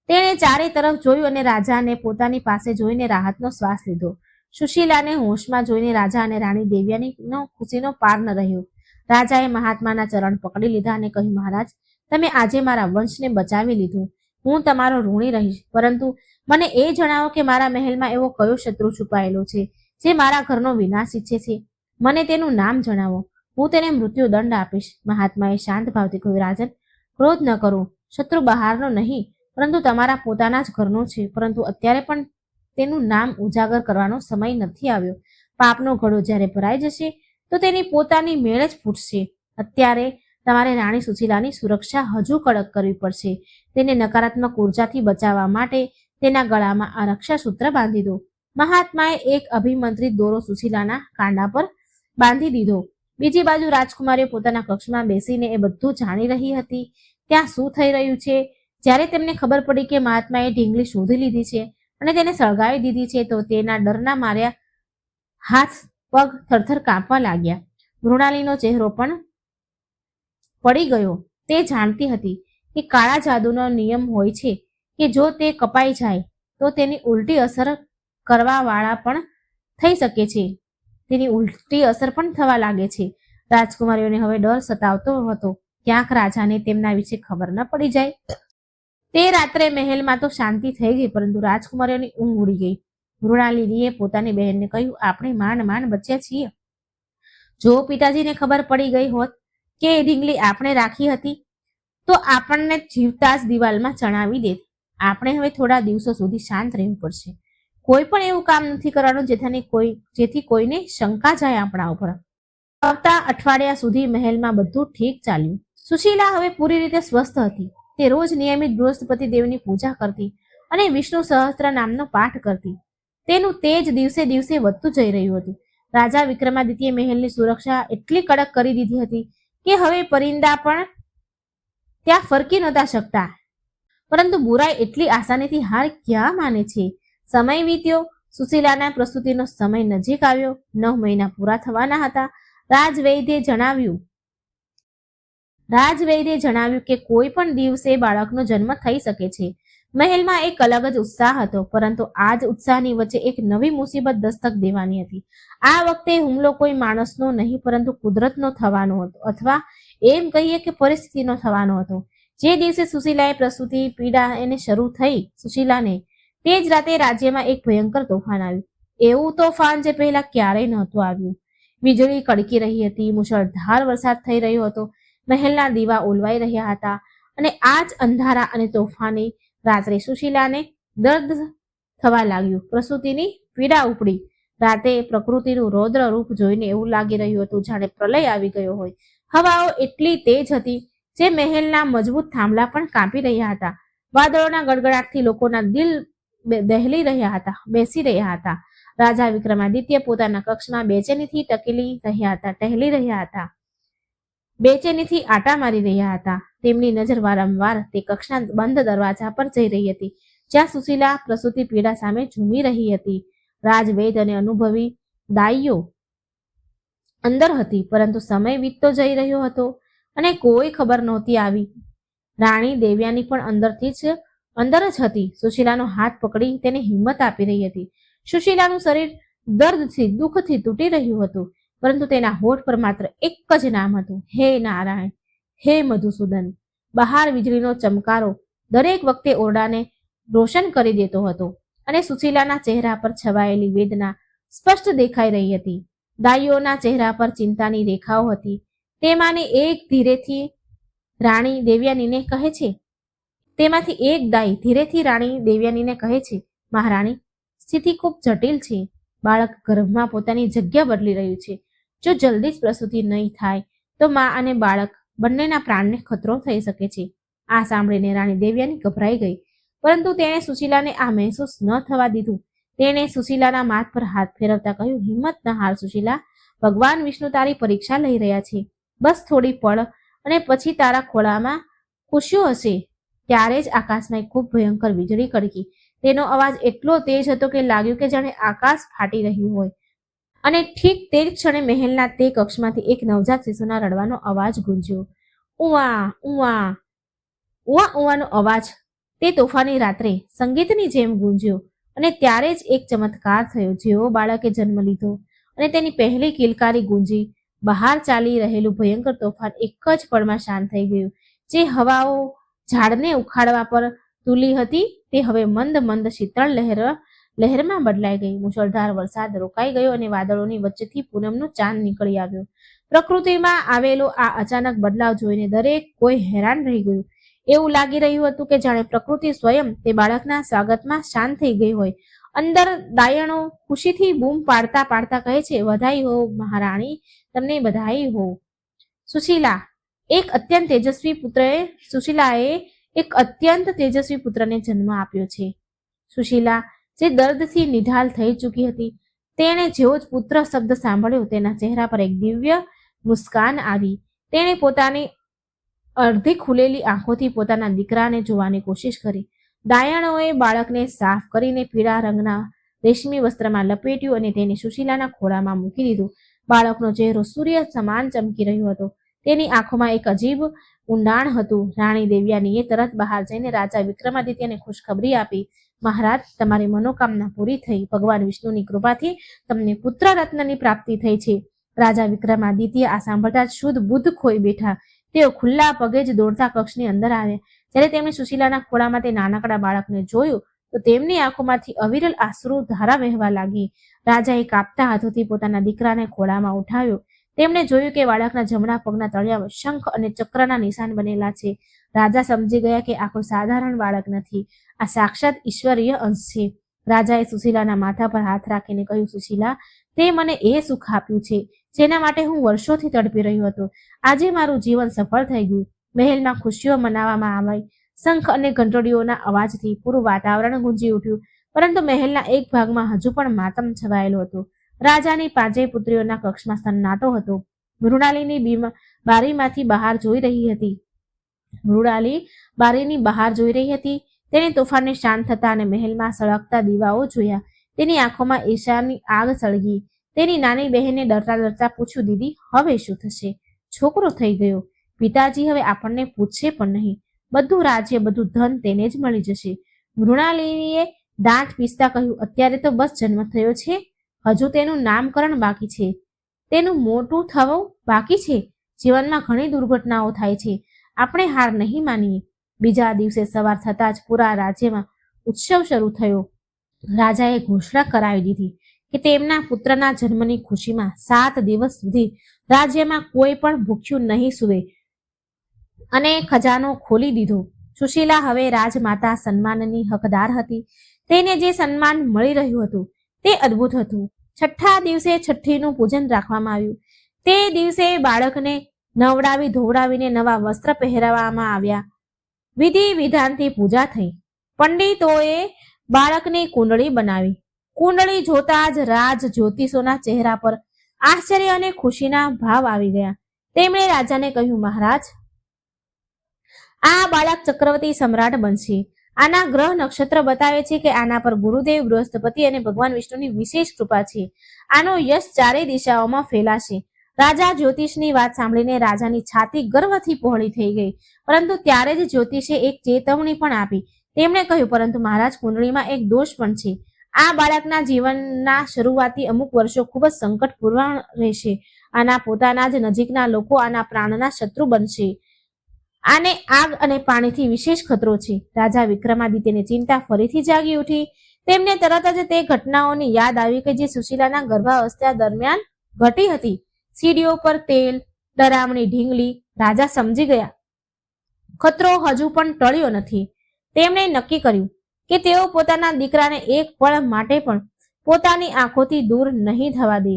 તેણે ચારે તરફ જોયું અને રાજાને પોતાની પાસે જોઈને રાહતનો શ્વાસ લીધો. સુશીલાને હોશમાં જોઈને રાજા અને રાણી દેવ્યાનીનો ખુશીનો પાર ન રહ્યો. રાજાએ મહાત્માના ચરણ પકડી લીધા અને કહ્યું, મહારાજ, તમે આજે મારા વંશને બચાવી લીધું. હું તમારો ઋણી રહીશ, પરંતુ મને એ જણાવો કે મારા મહેલમાં એવો કયો શત્રુ છુપાયેલો છે જે મારા ઘરનો વિનાશ ઈચ્છે છે. મને તેનું નામ જણાવો, હું તેને મૃત્યુ દંડ આપીશ. મહાત્માએ શાંત ભાવથી કહ્યું, રાજન, ક્રોધ ન કરો. શત્રુ બહારનો નહીં, પરંતુ તમારા પોતાના જ ઘરનો છે. પરંતુ અત્યારે પણ તેનું નામ ઉજાગર કરવાનો સમય નથી આવ્યો. પાપનો ઘડો જ્યારે ભરાઈ જશે તો તેની પોતાની મેળ જ ફૂટશે. અત્યારે તમારે રાણી સુશીલાની સુરક્ષા હજુ કડક કરવી પડશે. તેને નકારાત્મક ઉર્જાથી બચાવવા માટે તેના ગળામાં આ રક્ષાસૂત્ર બાંધી દો. મહાત્માએ એક અભિમંત્રિત દોરો સુશીલાના કાંડા પર બાંધી દીધો. બીજી બાજુ રાજકુમારીઓ પોતાના કક્ષમાં બેસીને એ બધું જાણી રહી હતી. ત્યાં શું થઈ રહ્યું છે? જ્યારે તેમને ખબર પડી કે મહાત્માએ ઢીંગલી શોધી લીધી છે અને તેને સળગાવી દીધી છે તો તેના ડરના માર્યા હાથ પગ થરથર કાંપવા લાગ્યા. મૃણાલીનો ચહેરો પણ પડી ગયો. તે જાણતી હતી કે કાળા જાદુનો નિયમ હોય છે કે જો તે કપાઈ જાય તો તેની ઉલટી અસર કરવાવાળા પણ થઈ શકે છે. તેની ઉલટી અસર પણ થવા લાગે છે. રાજકુમારીઓને હવે ડર સતાવતો હતો, ક્યાંક રાજાને તેમના વિશે ખબર ન પડી જાય. તે રાત્રે મહેલમાં તો શાંતિ થઈ ગઈ, પરંતુ રાજકુમારીઓની ઊંઘ ઉડી ગઈ. મૃણાલિનીએ પોતાની બહેનને કહ્યું, આપણે માંડ માંડ બચ્યા છીએ. જો પિતાજીને ખબર પડી ગઈ હોત કે એ ઢીંગલી આપણે રાખી હતી તો આપણને જીવતા જ દિવાલમાં ચણાવી દેત. આપણે હવે થોડા દિવસો સુધી શાંત રહેવું પડશે. કોઈ પણ એવું કામ નથી કરવાનું જેથી કોઈને શંકા જાય આપણા ઉપર. આવતા અઠવાડિયા સુધી મહેલમાં બધું ઠીક ચાલ્યું. સુશીલા હવે પૂરી રીતે સ્વસ્થ હતી. તે રોજ નિયમિત બૃહસ્પતિ દેવની પૂજા કરતી અને વિષ્ણુ સહસ્ત્ર નામનો પાઠ કરતી. તેનું તેજ દિવસે દિવસે વધતું જઈ રહ્યું હતું. રાજા વિક્રમાદિત્યે મહેલની સુરક્ષા એટલી કડક કરી દીધી હતી કે હવે પરિંદા પણ ત્યાં ફરકી નહોતા શકતા. પરંતુ બુરાઈ એટલી આસાનીથી હાર ક્યાં માને છે? સમય વીત્યો. સુશીલાના પ્રસૂતિનો સમય નજીક આવ્યો. 9 મહિના પૂરા થવાના હતા. રાજવૈદ્યે જણાવ્યું કે કોઈ પણ દિવસે બાળકનો જન્મ થઈ શકે છે. મહેલમાં એક અલગ જ ઉત્સાહ હતો, પરંતુ આ જ ઉત્સાહની વચ્ચે એક નવી મુસીબત દસ્તક દેવાની હતી. આ વખતે હુમલો કોઈ માણસનો નહીં, પરંતુ કુદરતનો થવાનો હતો, અથવા એમ કહીએ કે પરિસ્થિતિનો થવાનો હતો. જે દિવસે સુશીલાએ પ્રસૂતિ પીડા એને શરૂ થઈ સુશીલાને, તે જ રાતે રાજ્યમાં એક ભયંકર તોફાન આવ્યું. એવું તોફાન જે પહેલા ક્યારેય નહોતું આવ્યું. વીજળી કડકી રહી હતી, મુશળધાર વરસાદ થઈ રહ્યો હતો, મહેલના દીવા ઓલવાઈ રહ્યા હતા, અને આ જ અંધારા અને તોફાની રાત્રે સુશીલાને દર્દ થવા લાગ્યું. પ્રસૂતિની પીડા ઉપડી. રાતે પ્રકૃતિનું રૌદ્ર રૂપ જોઈને એવું લાગી રહ્યું હતું જાણે પ્રલય આવી ગયો હોય. હવાઓ એટલી તેજ હતી જે મહેલના મજબૂત થાંભલા પણ કાપી રહ્યા હતા. વાદળોના ગડગડાટથી લોકોના દિલ બેસી રહ્યા હતા. રાજા વિક્રમાદિત્ય પોતાના કક્ષમાં બેચેનીથી ટહેલી રહ્યા હતા. બેચેનીથી આટા મારી રહ્યા હતા. તેમની નજર વારંવાર તે કક્ષના બંધ દરવાજા પર જઈ રહી હતી જ્યાં સુશીલા પ્રસૂતિ પીડા સામે ઝૂમી રહી હતી. રાજવૈદ અને અનુભવી દાઈઓ અંદર હતી, પરંતુ સમય વીતતો જઈ રહ્યો હતો અને કોઈ ખબર નહોતી આવી. રાણી દેવ્યાની પણ અંદર જ હતી. સુશીલાનો હાથ પકડી તેને હિંમત આપી રહી હતી. સુશીલાનું શરીર દર્દથી દુઃખથી તૂટી રહ્યું હતું, પરંતુ તેના હોઠ પર માત્ર એક જ નામ હતું, હે નારાયણ, હે મધુસૂદન. બહાર વીજળીનો ચમકારો દરેક વખતે ઓરડાને રોશન કરી દેતો હતો અને સુશીલાના ચહેરા પર છવાયેલી વેદના સ્પષ્ટ દેખાઈ રહી હતી. દાઈઓના ચહેરા પર ચિંતાની રેખાઓ હતી. તેમાંની એક ધીરેથી રાણી દેવ્યાનીને કહે છે, મહારાણી, સ્થિતિ ખૂબ જટિલ છે. બાળક ગર્ભમાં પોતાની જગ્યા બદલી રહ્યું છે. જો જલ્દી જ પ્રસૂતિ નહીં થાય તો મા અને બાળક બંનેના પ્રાણને ખતરો થઈ શકે છે. આ સાંભળીને રાણી દેવ્યાની ગભરાઈ ગઈ, પરંતુ તેણે સુશીલાને આ મહેસૂસ ન થવા દીધું. તેણે સુશીલાના માથ પર હાથ ફેરવતા કહ્યું, હિંમત ન હાર સુશીલા, ભગવાન વિષ્ણુ તારી પરીક્ષા લઈ રહ્યા છે. બસ થોડી પળ અને પછી તારા ખોળામાં ખુશીઓ હશે. ત્યારે જ આકાશમાં એક ખૂબ ભયંકર વીજળી કડકી. તેનો અવાજ એટલો તેજ હતો કે લાગ્યું કે જાણે આકાશ ફાટી રહ્યું હોય. અને ઠીક તે જ ક્ષણે મહેલના તે કક્ષમાંથી એક નવજાત શિશુના રડવાનો અવાજ ગુંજ્યો. ઉવા ઉવા ઉવા ઉવાનો અવાજ તે તોફાની રાત્રે સંગીતની જેમ ગુંજ્યો. અને ત્યારે જ એક ચમત્કાર થયો. જેવો બાળકે જન્મ લીધો અને તેની પહેલી કિલકારી ગુંજી, બહાર ચાલી રહેલું ભયંકર તોફાન એક જ પળમાં શાંત થઈ ગયું. જે હવાઓ ઝાડને ઉખાડવા પર તુલી હતી તે હવે મંદ મંદ શીતળ લહેરમાં બદલાઈ ગઈ. મુશળધાર વરસાદ રોકાઈ ગયો અને વાદળોની વચ્ચેથી પૂનમનું ચાંદ નીકળી આવ્યો. પ્રકૃતિમાં આવેલો આ અચાનક બદલાવ જોઈને દરેક કોઈ હેરાન રહી ગયું. એવું લાગી રહ્યું હતું કે જાણે પ્રકૃતિ સ્વયં તે બાળકના સ્વાગતમાં શાંત થઈ ગઈ હોય. અંદર દાયણો ખુશીથી બૂમ પાડતા પાડતા કહે છે, વધાઈ હો મહારાણી, તમને બધાઈ હો. સુશીલાએ એક અત્યંત તેજસ્વી પુત્રને જન્મ આપ્યો છે. સુશીલા જે દર્દથી નિઢાલ થઈ ચૂકી હતી, તેણે જેવો જ પુત્ર શબ્દ સાંભળ્યો તેના ચહેરા પર એક દિવ્ય મુસ્કાન આવી. તેણે પોતાની અડધી ખુલેલી આંખોથી પોતાના દીકરાને જોવાની કોશિશ કરી. દાયણોએ બાળકને સાફ કરીને પીળા રંગના રેશમી વસ્ત્રમાં લપેટ્યું અને તેને સુશીલાના ખોળામાં મૂકી દીધું. બાળકનો ચહેરો સૂર્ય સમાન ચમકી રહ્યો હતો. તેની આંખોમાં એક અજીબ ઊંડાણ હતું. રાણી દેવ્યાનીએ તરત બહાર જઈને રાજા વિક્રમાદિત્યને ખુશખબરી આપી, મહારાજ, તમારી મનોકામના પૂરી થઈ. ભગવાન વિષ્ણુની કૃપાથી તમને પુત્ર રત્નની પ્રાપ્તિ થઈ છે. રાજા વિક્રમાદિત્ય આ સાંભળતા જ શુદ્ધ બુદ્ધ ખોઈ બેઠા. તેઓ ખુલ્લા પગે જ દોડતા કક્ષની અંદર આવ્યા. જ્યારે તેમણે સુશીલાના ખોળામાં તે નાનકડા બાળકને જોયું તો તેમની આંખોમાંથી અવિરલ આંસુ ધારા વહેવા લાગી. રાજાએ કાપતા હાથોથી પોતાના દીકરાને ખોળામાં ઉઠાવ્યો. તેમણે જોયું કે બાળકના જમણા પગના તળિયામાં શંખ અને ચક્રના નિશાન બનેલા છે. રાજા સમજી ગયા કે આ કોઈ સાધારણ બાળક નથી, આ સાક્ષાત ઈશ્વરીય અંશ છે. રાજાએ સુશીલાના માથા પર હાથ રાખીને કહ્યું, સુશીલા, તે મને એ સુખ આપ્યું છે જેના માટે હું વર્ષોથી તડપી રહ્યો હતો. આજે મારું જીવન સફળ થઈ ગયું. મહેલમાં ખુશીઓ મનાવવામાં આવી. શંખ અને ઘંટડીઓના અવાજથી પૂરું વાતાવરણ ગુંજી ઉઠ્યું. પરંતુ મહેલના એક ભાગમાં હજુ પણ માતમ છવાયેલો હતો. રાજાની પાંચેય પુત્રીઓના કક્ષમાં સન્નાટો હતો. મૃણાલીની બારીમાંથી બહાર જોઈ રહી હતી. મૃણાલી બારીની બહાર જોઈ રહી હતી. તેણે તોફાનને શાંત થતા અને મહેલમાં સળગતા દીવાઓ જોયા. તેની આંખોમાં ઈર્ષ્યાની આગ સળગી. તેની નાની બહેને ડરતા ડરતા પૂછ્યું, દીદી, હવે શું થશે? છોકરો થઈ ગયો. પિતાજી હવે આપણને પૂછશે પણ નહીં. બધું રાજ્ય, બધું ધન તેને જ મળી જશે. મૃણાલિનીએ દાંત પીસતા કહ્યું, અત્યારે તો બસ જન્મ થયો છે, હજુ તેનું નામકરણ બાકી છે, તેનું મોટું થવું બાકી છે. જીવનમાં ઘણી દુર્ઘટનાઓ થાય છે, આપણે હાર નહીં માનીએ. બીજા દિવસે સવાર થતાં જ પૂરા રાજ્યમાં ઉત્સવ શરૂ થયો. રાજાએ ઘોષણા કરાવી દીધી કે તેમના પુત્રના જન્મની ખુશીમાં 7 દિવસ સુધી રાજ્યમાં કોઈ પણ ભૂખ્યું નહીં સૂવે અને ખજાનો ખોલી દીધો. સુશીલા હવે રાજમાતા સન્માનની હકદાર હતી. તેને જે સન્માન મળી રહ્યું હતું તે અદ્ભુત હતું. 6થા દિવસે છઠ્ઠીનું પૂજન રાખવામાં આવ્યું. તે દિવસે બાળકને નવડાવી ધોવડાવીને નવા વસ્ત્ર પહેરાવવામાં આવ્યા. વિધિ વિધાનથી પૂજા થઈ. પંડિતોએ બાળકની કુંડળી બનાવી. કુંડળી જોતા જ રાજ જ્યોતિષોના ચહેરા પર આશ્ચર્ય અને ખુશીના ભાવ આવી ગયા. તેમણે રાજાને કહ્યું, મહારાજ, આ બાળક ચક્રવર્તી સમ્રાટ બનશે. આના ગ્રહ નક્ષત્ર બતાવે છે કે આના પર ગુરુદેવ બૃહસ્પતિ અને ભગવાન વિષ્ણુની વિશેષ કૃપા છે. આનો યશ ચારેય દિશાઓમાં ફેલાશે. રાજા જ્યોતિષની વાત સાંભળીને રાજાની છાતી ગર્વથી પહોળી થઈ ગઈ. પરંતુ ત્યારે જ જ્યોતિષે એક ચેતવણી પણ આપી. તેમણે કહ્યું, પરંતુ મહારાજ, કુંડળીમાં એક દોષ પણ છે. આ બાળકના જીવનના શરૂઆતી અમુક વર્ષો ખૂબ જ સંકટપૂર્ણ રહેશે. આના પોતાના જ નજીકના લોકો આના પ્રાણના શત્રુ બનશે. આને આગ અને પાણીથી વિશેષ ખતરો છે. રાજા વિક્રમાદિત્યની ચિંતા ફરીથી જાગી ઉઠી. તેમને તરત જ તે ઘટનાઓની યાદ આવી કે જે સુશીલાના ગર્ભાવસ્થા દરમિયાન ઘટી હતી. સીડીઓ પર તેલ, ડરામણી ઢીંગલી. રાજા સમજી ગયા ખતરો હજુ પણ ટળ્યો નથી. તેમણે નક્કી કર્યું કે તેઓ પોતાના દીકરાને એક પળ માટે પણ પોતાની આંખોથી દૂર નહીં થવા દે.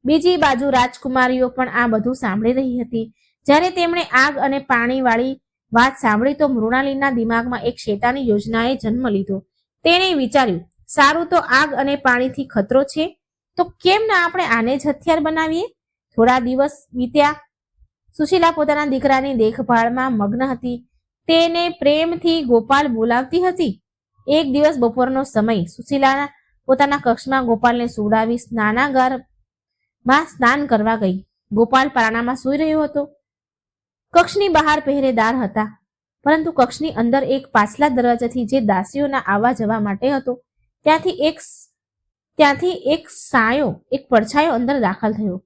બીજી બાજુ રાજકુમારીઓ પણ આ બધું સાંભળી રહી હતી. જ્યારે તેમણે આગ અને પાણીવાળી વાત સાંભળી તો મૃણાલીના દિમાગમાં એક શેતાની યોજનાએ જન્મ લીધો. તેણે વિચાર્યું સારું, તો આગ અને પાણીથી ખતરો છે, તો કેમ ના આપણે આને જ હથિયાર બનાવીએ? થોડા દિવસ વીત્યા. સુશીલા પોતાના દીકરાની દેખભાળમાં મગ્ન હતી. તેને પ્રેમથી ગોપાલ બોલાવતી હતી. એક દિવસ બપોરનો સમય. સુશીલા પોતાના કક્ષમાં ગોપાલને સુવડાવી સ્નાનાગારમાં સ્નાન કરવા ગઈ. ગોપાલ પારણામાં સૂઈ રહ્યો હતો. કક્ષની બહાર પહેરેદાર હતા, પરંતુ કક્ષની અંદર એક પાછલા દરવાજાથી જે દાસીઓના આવવા જવા માટે હતો, ત્યાંથી એક પડછાયો અંદર દાખલ થયો.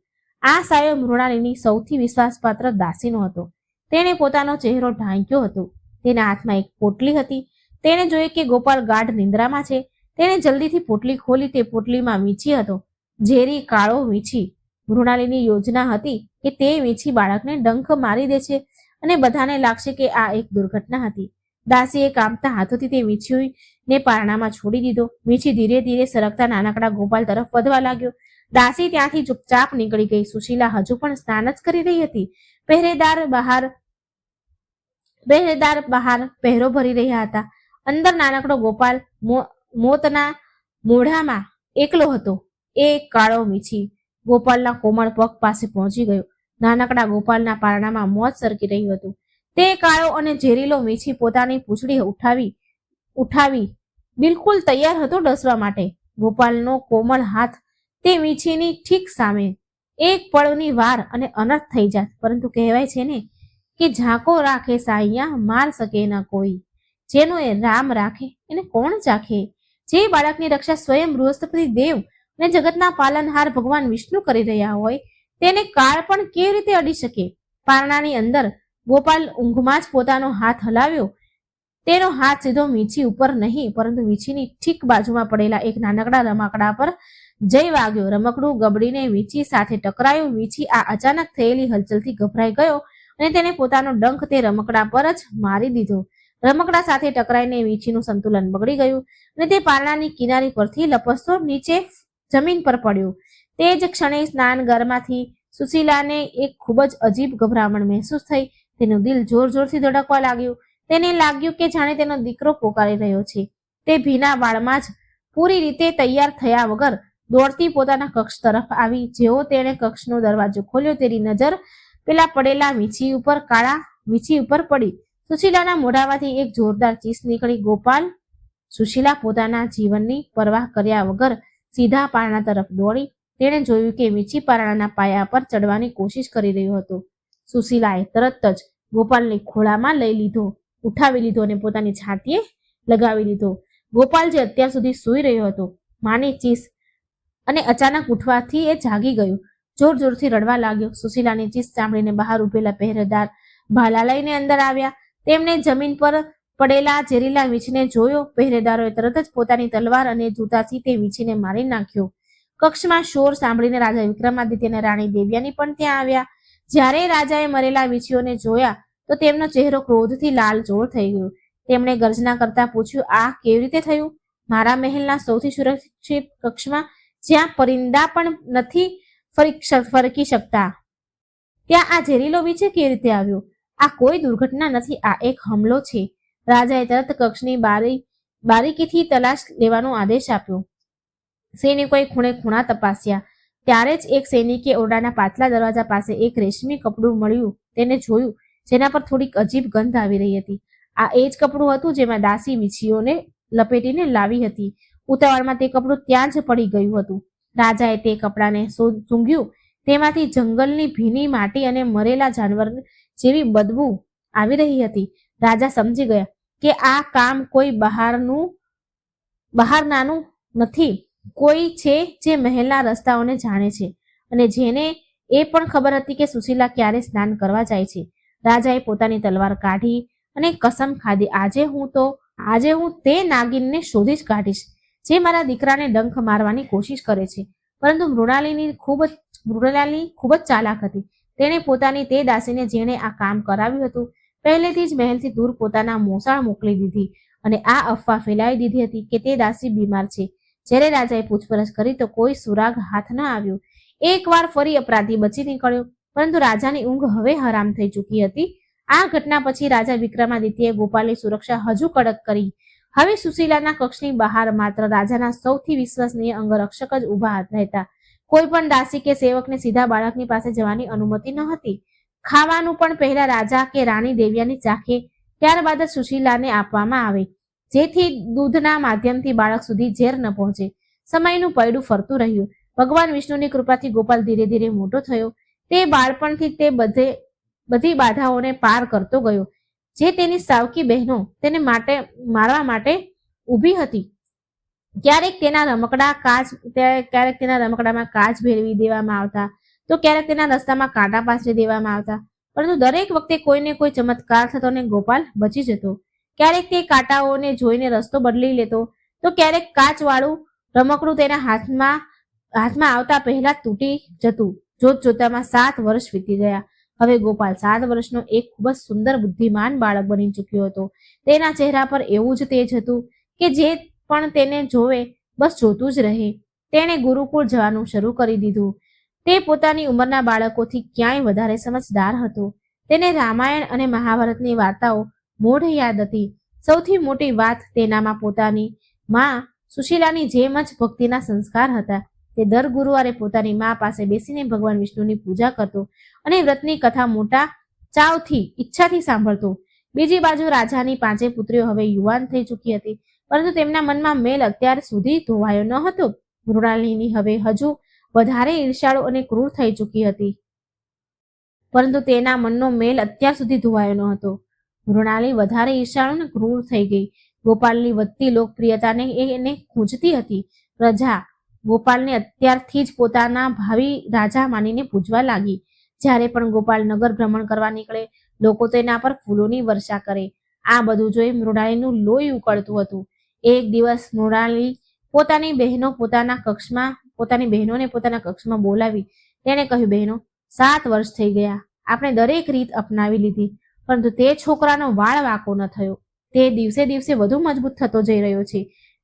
આ સાયો મૃણાલિની સૌથી વિશ્વાસપાત્ર દાસીનો હતો. તેણે પોતાનો ચહેરો ઢાંક્યો હતો. તેના હાથમાં એક પોટલી હતી. તેણે જોયું કે ગોપાલ ગાઢ નિંદ્રામાં છે. તેણે જલ્દીથી પોટલી ખોલી. તે પોટલીમાં વીંછી હતો, ઝેરી કાળો વીંછી. મૃણાલિની યોજના હતી કે તે વીંછી બાળકને ડંખ મારી દે છે અને બધાને લાગશે કે આ એક દુર્ઘટના હતી. દાસીએ કામતા હાથોથી તે વીંછીને પારણામાં છોડી દીધો. વીંછી ધીરે ધીરે સરકતા નાનકડા ગોપાલ તરફ વધવા લાગ્યો. દાસી ત્યાંથી ચૂપચાપ નીકળી ગઈ. સુશીલા હજુ પણ સ્નાન જ કરી રહી હતી. પહેરેદાર બહાર પહેરો ભરી રહ્યા હતા. અંદર નાનકડો ગોપાલ મોતના મોઢામાં એકલો હતો. એ કાળો વીંછી ગોપાલના કોમળ પગ પાસે પહોંચી ગયો. નાનકડા ગોપાલના પારણામાં મોત સરકી રહ્યું હતું. તે કાળો અને ઝેરીલો વીંછી પોતાની પૂંછડી ઉઠાવી બિલકુલ તૈયાર હતો ડસવા માટે. ગોપાલનો કોમળ હાથ તે વીંછીની ઠીક સામે. એક પળની વાર અને અનર્થ થઈ જાત, પરંતુ કહેવાય છે ને કે ઝાંકો રાખે સાહિયા માર શકે ન કોઈ. જેનો એ રામ રાખે એને કોણ ચાખે. જે બાળકની રક્ષા સ્વયં બૃહસ્પતિ દેવ અને જગતના પાલનહાર ભગવાન વિષ્ણુ કરી રહ્યા હોય, તેને કાળ પણ કેવી રીતે અડી શકે? પારણાની અંદર ગોપાલ ઊંઘમાં જ પોતાનો હાથ હલાવ્યો. તેનો હાથ સીધો વીંછી ઉપર નહીં, પરંતુ વીંછીની ઠીક બાજુમાં પડેલા એક નાનકડા રમકડા પર જઈ વાગ્યો. રમકડું ગબડીને વીંછી સાથે ટકરાયું. વીંછી આ અચાનક થયેલી હલચલથી ગભરાઈ ગયો અને તેને પોતાનો ડંખ તે રમકડા પર જ મારી દીધો. રમકડા સાથે ટકરાઈને વીંછીનું સંતુલન બગડી ગયું અને તે પારણાની કિનારી પરથી લપસતો નીચે જમીન પર પડ્યો. તે જ ક્ષણે સ્નાનગરમાંથી સુશીલાને એક ખૂબ જ અજીબ ગભરામણ મહેસૂસ થઈ. તેનું દિલ જોર જોરથી ધડકવા લાગ્યું. તેને લાગ્યું કે જાણે તેનો દીકરો પોકારી રહ્યો છે. તે ભીના વાળમાં જ પૂરી રીતે તૈયાર થયા વગર દોડતી પોતાના કક્ષ તરફ આવી. જેવો તેણે કક્ષનો દરવાજો ખોલ્યો, તેની નજર પેલા પડેલા કાળા વીંછી ઉપર પડી. સુશીલાના મોઢામાંથી એક જોરદાર ચીસ નીકળી. ગોપાલ! સુશીલા પોતાના જીવનની પરવાહ કર્યા વગર સીધા પારણા તરફ દોડી. તેણે જોયું કે વીંછી પારણાના પાયા પર ચડવાની કોશિશ કરી રહ્યો હતો. સુશીલાએ તરત જ ગોપાલને ખોળામાં ઉઠાવી લીધો અને પોતાની છાતીએ લગાવી લીધો. ગોપાલ જે અત્યાર સુધી સૂઈ રહ્યો હતો, માની ચીસ અને અચાનક ઉઠવાથી એ જાગી ગયો. જોર જોરથી રડવા લાગ્યો. સુશીલાની ચીસ સાંભળીને બહાર ઉભેલા પહેરેદાર ભાલા લઈને અંદર આવ્યા. તેમણે જમીન પર પડેલા ઝેરીલા વીંછીને જોયો. પહેરેદારોએ તરત જ પોતાની તલવાર અને જૂતાથી તે વીંછીને મારી નાખ્યો. કક્ષમાં શોર સાંભળીને રાજા વિક્રમાદિત્ય અને રાણી દેવ્યાની પણ ત્યાં આવ્યા. જ્યારે રાજાએ મરેલા વીંછીઓને જોયા તો તેમનો ચહેરો ક્રોધથી લાલચોળ થઈ ગયો. તેમણે ગર્જના કરતા પૂછ્યું, આ કેવી રીતે થયું? મારા મહેલના સૌથી સુરક્ષિત કક્ષમાં, જ્યાં પરિંદા પણ નથી ફરકી શકતા, ત્યાં આ ઝેરીલો વીંછી કેવી રીતે આવ્યો? આ કોઈ દુર્ઘટના નથી, આ એક હુમલો છે. રાજાએ તરત કક્ષની બારીકીથી તલાશ લેવાનો આદેશ આપ્યો. સૈનિકોએ ખૂણે ખૂણા તપાસ્યા. ત્યારે જ એક સૈનિકે ઓરડાના પાછલા દરવાજા પાસે એક રેશમી કપડું મળ્યું. તેને જોયું, જેના પર થોડીક અજીબ ગંધ આવી રહી હતી. આ એ જ કપડું હતું જેમાં દાસી વીંછીઓને લપેટીને લાવી હતી. ઉતાવળમાં તે કપડું ત્યાં જ પડી ગયું હતું. રાજાએ તે કપડાને સૂંઘ્યું. તેમાંથી જંગલની ભીની માટી અને મરેલા જાનવર જેવી બદબુ આવી રહી હતી. રાજા સમજી ગયા કે આ કામ કોઈ બહારનાનું નથી. કોઈ છે જે મહેલના રસ્તાઓને જાણે છે અને જેને એ પણ ખબર હતી કે સુશીલા ક્યારે સ્નાન કરવા જાય છે. રાજાએ પોતાની તલવાર કાઢી અને કસમ ખાધી, આજે હું તે નાગિનને શોધી જ કાઢીશ જે મારા દીકરાને ડંખ મારવાની કોશિશ કરે છે. પરંતુ મૃણાલિની ખૂબ જ ચાલાક હતી. તેણે પોતાની તે દાસીને જેણે આ કામ કરાવ્યું હતું પહેલેથી જ મહેલથી દૂર પોતાના મોસાળ મોકલી દીધી અને આ અફવા ફેલાવી દીધી હતી કે તે દાસી બીમાર છે. જ્યારે રાજાએ પૂછપરછ કરી તો કોઈ સુરાગ હાથ ન આવ્યો. એકવાર ફરી અપરાધી બચી નીકળ્યો, પરંતુ રાજાની ઊંઘ હવે હરામ થઈ ચૂકી હતી. આ ઘટના પછી રાજા વિક્રમાદિત્યએ ગોપાલની સુરક્ષા હજુ કડક કરી હવે સુશીલાના કક્ષની બહાર માત્ર રાજાના સૌથી વિશ્વસનીય અંગરક્ષક જ ઊભા રહેતા. કોઈ પણ દાસી કે સેવકને સીધા બાળકની પાસે જવાની અનુમતિ ન હતી. ખાવાનું પણ પહેલા રાજા કે રાણી દેવ્યાની ચાખે, ત્યારબાદ જ સુશીલાને આપવામાં આવે, જેથી દૂધના માધ્યમથી બાળક સુધી ઝેર ન પહોંચે. સમયનું પૈડું ફરતું રહ્યું. ભગવાન વિષ્ણુની કૃપાથી ગોપાલ ધીરે ધીરે મોટો થયો. તે બાળપણથી તે બધી બાધાઓને પાર કરતો ગયો, જે તેની સાવકી બહેનો તેને મારવા માટે ઊભી હતી. ક્યારેક તેના રમકડામાં કાચ ભેળવી દેવામાં આવતા, તો ક્યારેક તેના રસ્તામાં કાંટા પાથરી દેવામાં આવતા, પરંતુ દરેક વખતે કોઈને કોઈ ચમત્કાર થતો ને ગોપાલ બચી જતો. ક્યારેક તે કાંટાઓને જોઈને રસ્તો બદલી લેતો, તો ક્યારેક કાચવાળું રમકડું તેના હાથમાં આવતા પહેલા તૂટી જતું. જોત જોતામાં 7 વર્ષ વીતી ગયા. હવે ગોપાલ 7 વર્ષનો એક ખૂબ જ સુંદર બુદ્ધિમાન બાળક બની ચૂક્યો હતો. તેના ચહેરા પર એવું જ તેજ હતું કે જે પણ તેને જોવે બસ જોતું જ રહે. તેણે ગુરુકુળ જવાનું શરૂ કરી દીધું. તે પોતાની ઉંમરના બાળકોથી ક્યાંય વધારે સમજદાર હતો. તેને રામાયણ અને મહાભારતની વાર્તાઓ મોઢે યાદ હતી. સૌથી મોટી વાત, તેનામાં પોતાની માં સુશીલાની જેમ જ ભક્તિના સંસ્કાર હતા. તે દર ગુરુવારે પોતાની મા પાસે બેસીને ભગવાન વિષ્ણુની પૂજા કરતો અને વ્રતની કથા મોટા ચાવથી, ઈચ્છાથી સાંભળતો. બીજી બાજુ રાજાની 5 પુત્રીઓ હવે યુવાન થઈ ચૂકી હતી, પરંતુ તેમના મનમાં મેલ અત્યાર સુધી ધોવાયો ન હતો. મૃણાલિની હવે હજુ વધારે ઈર્ષાળુ અને ક્રૂર થઈ ચૂકી હતી, પરંતુ તેના મનનો મેલ અત્યાર સુધી ધોવાયો ન હતો. મૃણાલી વધારે ઈર્ષાળુ અને ક્રૂર થઈ ગઈ. ગોપાલની વધતી લોકપ્રિયતાને એને ખૂંચતી હતી. પ્રજા ગોપાલને અત્યારથી જ પોતાના ભાવિ રાજા માનીને પૂજવા લાગી. જ્યારે પણ ગોપાલ નગર ભ્રમણ કરવા નીકળે, લોકો તેના પર ફૂલોની વર્ષા કરે. આ બધું જોઈ મૃણાલીનું લોહી ઉકળતું હતું. એક દિવસ મૃણાલી પોતાની બહેનોને પોતાના કક્ષમાં બોલાવી. તેણે કહ્યું, બહેનો, 7 વર્ષ થઈ ગયા. આપણે દરેક રીત અપનાવી લીધી, પરંતુ તે છોકરાનો વાળ વાંકો ન થયો. તે દિવસે દિવસે વધુ મજબૂત થતો જઈ રહ્યો છે.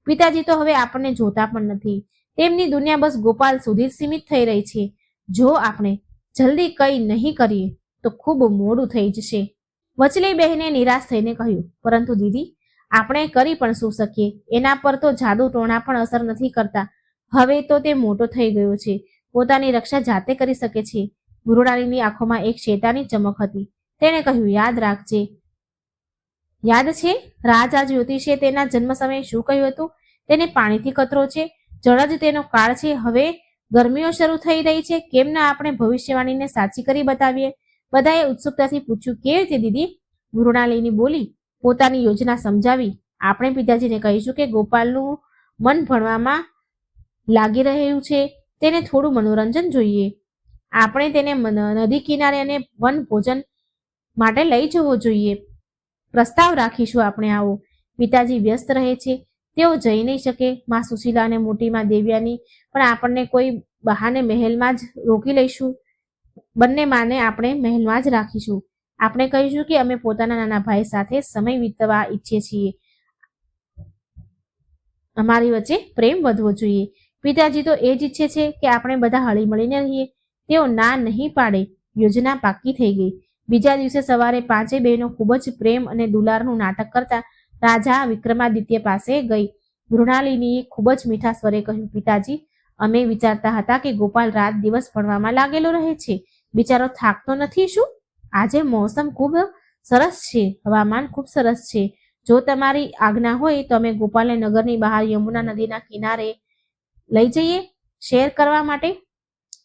પિતાજી તો હવે આપણને જોતા પણ નથી. તેમની દુનિયા બસ ગોપાલ સુધી સીમિત થઈ રહી છે. જો આપણે જલ્દી કંઈ નહીં કરીએ તો ખૂબ મોડું થઈ જશે. વચલી બહેને નિરાશ થઈને કહ્યું, પરંતુ દીદી, આપણે કરી પણ શું શકીએ? એના પર તો જાદુ ટોણા પણ અસર નથી કરતા. હવે તો તે મોટો થઈ ગયો છે, પોતાની રક્ષા જાતે કરી શકે છે. મૃણાલીની આંખોમાં એક શેતાની ચમક હતી. તેણે કહ્યું, યાદ છે રાજા જ્યોતિષે તેના જન્મ સમયે શું કહ્યું હતું? તેને પાણીથી ખતરો છે, જળ જ તેનો કાળ છે. હવે ગરમીઓ શરૂ થઈ રહી છે, કેમ ના આપણે ભવિષ્યવાણીને સાચી કરી બતાવીએ? બધાએ ઉત્સુકતાથી પૂછ્યું, કેવી રીતે દીદી? મૃણાલિની બોલી, પોતાની યોજના સમજાવી. આપણે પિતાજીને કહીશું કે ગોપાલનું મન ભણવામાં લાગી રહ્યું છે, તેને થોડું મનોરંજન જોઈએ. આપણે તેને નદી કિનારે અને વન ભોજન માટે લઈ જવો જોઈએ. પ્રસ્તાવ રાખીશું આપણે આવો. પિતાજી વ્યસ્ત રહે છે, તેઓ જઈ નહીં શકે. માં સુશીલા અને મોટી માં દેવ્યાની પણ આપણને કોઈ બહાને મહેલમાં જ રોકી લઈશું. બંને માને આપણે મહેલમાં જ રાખીશું. આપણે કહીશું કે અમે પોતાના નાના ભાઈ સાથે સમય વિતાવવા ઈચ્છીએ છીએ. અમારી વચ્ચે પ્રેમ વધવો જોઈએ. પિતાજી તો એ જ ઈચ્છે છે કે આપણે બધા હળી મળીને રહીએ. તેઓ ના નહીં પાડે. યોજના પાકી થઈ ગઈ. બીજા દિવસે સવારે 5 બહેનો ખૂબ જ પ્રેમ અને દુલારનું નાટક કરતા રાજા વિક્રમાદિત્ય પાસે ગઈ. મૃણાલિનીએ ખૂબ જ મીઠા સ્વરે કહ્યું, પિતાજી, અમે વિચારતા હતા કે ગોપાલ રાત દિવસ ભણવામાં લાગેલો રહે છે, બિચારો થાકતો નથી શું? આજે મોસમ ખૂબ સરસ છે, હવામાન ખૂબ સરસ છે. જો તમારી આજ્ઞા હોય તો અમે ગોપાલને નગરની બહાર યમુના નદીના કિનારે લઈ જઈએ શેર કરવા માટે.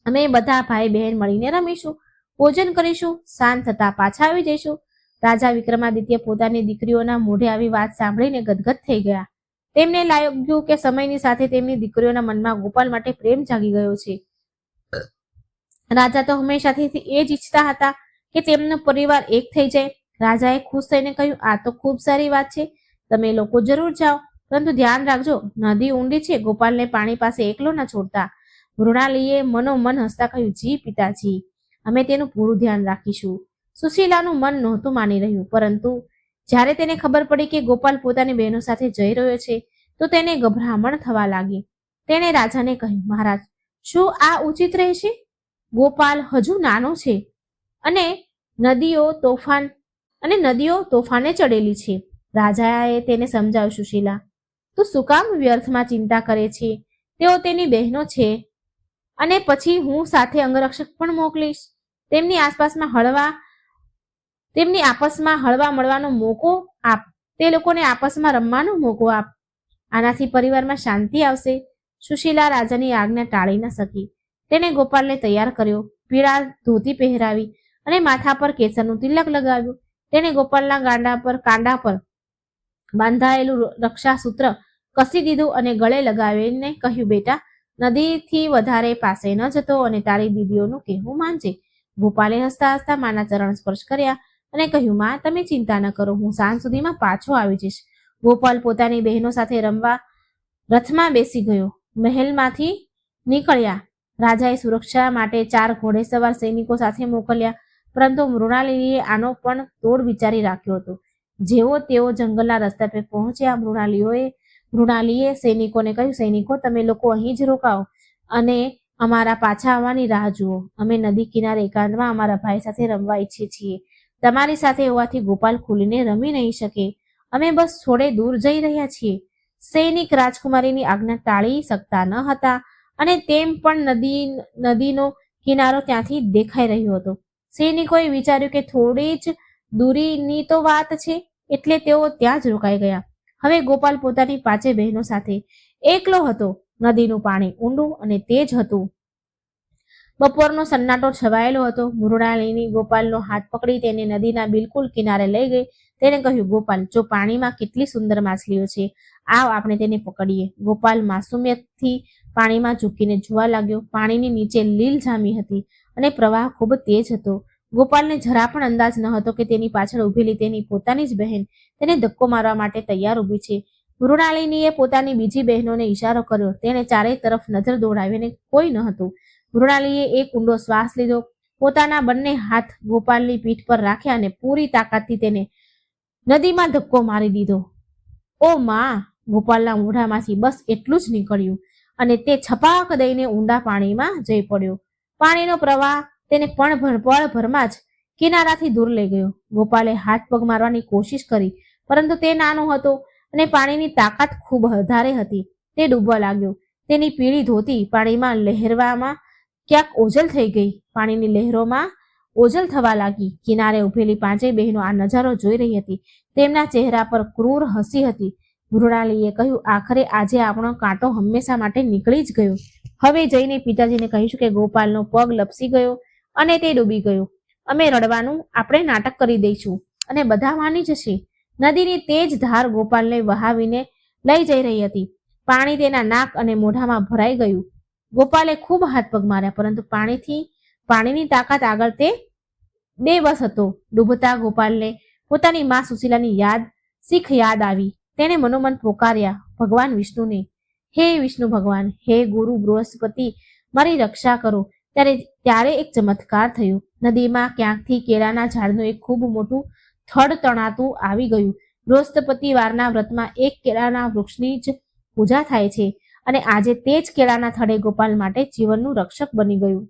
અમે બધા ભાઈ બહેન મળીને રમીશું, ભોજન કરીશું, શાંત થતા પાછા આવી જઈશું. રાજા વિક્રમાદિત્ય પોતાની દીકરીઓના મોઢે આવી વાત સાંભળીને ગદગદ થઈ ગયા. તેમને લાગ્યું કે સમયની સાથે તેમની દીકરીઓના મનમાં ગોપાલ માટે પ્રેમ જાગી ગયો છે. રાજા તો હંમેશાથી એ જ ઈચ્છતા હતા કે તેમનો પરિવાર એક થઈ જાય. રાજાએ ખુશ થઈને કહ્યું, આ તો ખૂબ સારી વાત છે. તમે લોકો જરૂર જાઓ, પરંતુ ધ્યાન રાખજો, નદી ઊંડી છે, ગોપાલને પાણી પાસે એકલો ન છોડતા. મૃણાલીએ મનોમન હસતા કહ્યું, જી પિતાજી, અમે તેનું પૂરું ધ્યાન રાખીશું. સુશીલાનું મન નહોતું માની રહ્યું, પરંતુ જ્યારે તેને ખબર પડી કે ગોપાલ પોતાની બહેનો સાથે જઈ રહ્યો છે, તો તેને ગભરામણ થવા લાગી. તેણે રાજાને કહ્યું, મહારાજ, શું આ ઉચિત રહેશે? ગોપાલ હજુ નાનો છે અને નદીઓ તોફાને ચડેલી છે. રાજાએ તેને સમજાવ્યું, સુશીલા, તું શું કામ વ્યર્થમાં ચિંતા કરે છે? તેઓ તેની બહેનો છે અને પછી હું સાથે અંગરક્ષક પણ મોકલીશ. તેમની આપસમાં હળવા મળવાનો મોકો આપ. તે લોકોને આપસમાં રમવાનો મોકો આપ. આનાથી પરિવારમાં શાંતિ આવશે. સુશીલા રાજાની આજ્ઞા ટાળી ન શકી. તેણે ગોપાલને તૈયાર કર્યો, પીળા ધોતી પહેરાવી અને માથા પર કેસરનું તિલક લગાવ્યું. તેણે ગોપાલના કાંડા પર બાંધાયેલું રક્ષાસૂત્ર કસી દીધું અને ગળે લગાવીને કહ્યું, બેટા, નદીથી વધારે પાસે ન જતો અને તારી દીદીઓનું કહેવું માનજે. ગોપાલે હસતા હસતા માના ચરણ સ્પર્શ કર્યા અને કહ્યું, માં, તમે ચિંતા ન કરો, હું સાંજ સુધીમાં પાછો આવી જઈશ. ગોપાલ પોતાની બહેનો સાથે રમવા રથમાં બેસી ગયો. મહેલમાંથી નીકળ્યા. રાજાએ સુરક્ષા માટે 4 ઘોડેસવાર સૈનિકો સાથે મોકલ્યા, પરંતુ મૃણાલિનીએ આનો પણ તોડ વિચારી રાખ્યો હતો. જેવો તેઓ જંગલના રસ્તા પર પહોંચ્યા, મૃણાલીએ સૈનિકોને કહ્યું, સૈનિકો, તમે લોકો અહીં જ રોકાઓ અને અમારા પાછા આવવાની રાહ જુઓ. અમે નદી કિનારે એકાંતમાં અમારા ભાઈ સાથે રમવા ઈચ્છીએ છીએ. તમારી સાથે હોવાથી ગોપાલ ખુલીને રમી નહીં શકે. અમે બસ થોડે દૂર જઈ રહ્યા છીએ. સૈનિક રાજકુમારીની આજ્ઞા ટાળી શકતા ન હતા અને તેમ પણ નદીનો કિનારો ત્યાંથી દેખાઈ રહ્યો હતો. સૈનિકોએ વિચાર્યું કે થોડી જ દૂરીની તો વાત છે, એટલે તેઓ ત્યાં જ રોકાઈ ગયા. હવે ગોપાલ પોતાની 5 બહેનો સાથે એકલો હતો. નદીનું પાણી ઊંડું અને તેજ હતું. બપોરનો સન્નાટો છવાયેલો હતો. મૃણાલિની ગોપાલનો હાથ પકડી તેને નદીના બિલકુલ કિનારે લઈ ગઈ. તેણે કહ્યું, ગોપાલ, જો પાણીમાં કેટલી સુંદર માછલીઓ છે, આવ આપણે તેને પકડીએ. ગોપાલ માસુમિયતથી પાણીમાં ઝૂકીને જોવા લાગ્યો. પાણીની નીચે લીલ જામી હતી અને પ્રવાહ ખૂબ તેજ હતો. ગોપાલને જરા પણ અંદાજ ન હતો કે તેની પાછળ ઊભેલી તેની પોતાની જ બહેન તેને ધક્કો મારવા માટે તૈયાર ઊભી છે. મૃણાલિનીએ પોતાની બીજી બહેનોને ઈશારો કર્યો. તેણે ચારેય તરફ નજર દોડાવીને કોઈ ન હતું. મૃણાલીએ એક ઊંડો શ્વાસ લીધો, પોતાના બંને હાથ ગોપાલની પીઠ પર રાખ્યા અને પૂરી તાકાતથી તેને નદીમાં ધક્કો મારી દીધો. ઓ માં! ગોપાલના મોઢામાંથી બસ એટલું જ નીકળ્યું અને તે છપાક દઈને ઊંડા પાણીમાં જઈ પડ્યો. પાણીનો પ્રવાહ તેને પળભરમાં જ કિનારાથી દૂર લઈ ગયો. ગોપાલે હાથ પગ મારવાની કોશિશ કરી, પરંતુ તે નાનો હતો અને પાણીની તાકાત ખૂબ વધારે હતી. તે ડૂબવા લાગ્યો. તેની પીળી ધોતી પાણીમાં લહેરમાં ક્યાંક ઓઝલ થઈ ગઈ. પાણીની લહેરોમાં ઓઝલ થવા લાગી. કિનારે ઉભેલી 5 બહેનો આ નજારો જોઈ રહી હતી. તેમના ચહેરા પર ક્રૂર હસી હતી. મૃણાલીએ કહ્યું, આખરે આજે આપણો કાંટો હંમેશા માટે નીકળી જ ગયો. હવે જઈને પિતાજીને કહીશું કે ગોપાલનો પગ લપસી ગયો અને તે ડૂબી ગયો. અમે રડવાનું આપણે નાટક કરી દઈશું અને બધા માની જશે. નદીની તેજ ધાર ગોપાલને વહાવીને લઈ જઈ રહી હતી. પાણી તેના નાક અને મોઢામાં ભરાઈ ગયું. ગોપાલે ખૂબ હાથ પગ માર્યા, પરંતુ પાણીની તાકાત આગળ તે બેબસ હતો. ડૂબતા ગોપાલને પોતાની મા સુશીલાની શીખ યાદ આવી. તેણે મનોમન પોકાર્યા ભગવાન વિષ્ણુને, હે વિષ્ણુ ભગવાન, હે ગુરુ બૃહસ્પતિ, મારી રક્ષા કરો. ત્યારે એક ચમત્કાર થયો. નદીમાં ક્યાંકથી કેળાના ઝાડનું એક ખૂબ મોટું થડ તણાતું આવી ગયું. બૃહસ્પતિવારના વ્રતમાં એક કેળાના વૃક્ષની જ પૂજા થાય છે અને આજે તે જ કેળાના થડે ગોપાલ માટે જીવનનું રક્ષક બની ગયું.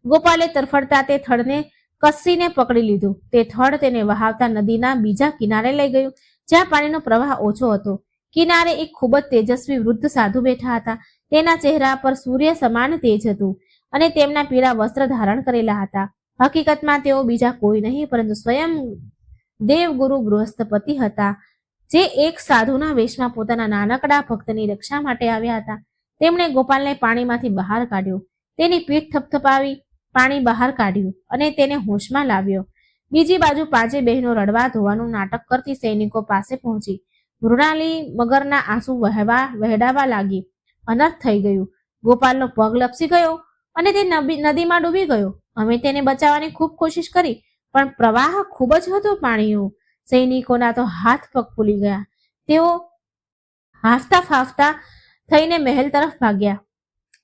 ગોપાલે તરફડતા તે થડને કસીને પકડી લીધું. તે થડ તેને વહાવતા નદીના બીજા કિનારે લઈ ગયું, જ્યાં પાણીનો પ્રવાહ ઓછો હતો. કિનારે એક ખૂબ જ તેજસ્વી વૃદ્ધ સાધુ બેઠા હતા. તેના ચહેરા પર સૂર્ય સમાન તેજ હતું અને તેમના પીળા વસ્ત્ર ધારણ કરેલા હતા. હકીકતમાં તેઓ બીજા કોઈ નહીં પરંતુ સ્વયં દેવગુરુ બૃહસ્પતિ હતા, જે એક સાધુના વેશમાં પોતાના નાનકડા ભક્તની રક્ષા માટે આવ્યા હતા. તેમણે ગોપાલને પાણીમાંથી બહાર કાઢ્યો, તેની પીઠ થપથપાવી પાણી બહાર કાઢ્યું અને તેને હોશમાં લાવ્યો. બીજી બાજુ 5 બહેનો રડવા ધોવાનું નાટક કરતી સૈનિકો પાસે પહોંચી. મૃણાલી મગરના આંસુ વહેડાવા લાગી. અનર્થ થઈ ગયું. ગોપાલનો પગ લપસી ગયો અને તે નદીમાં ડૂબી ગયો. અમે તેને બચાવવાની ખૂબ કોશિશ કરી, પણ પ્રવાહ ખૂબ જ હતો પાણીનો. સૈનિકોના તો હાથ પગ ફૂલી ગયા. તેઓ હાંફતા ફાફતા થઈને મહેલ તરફ ભાગ્યા.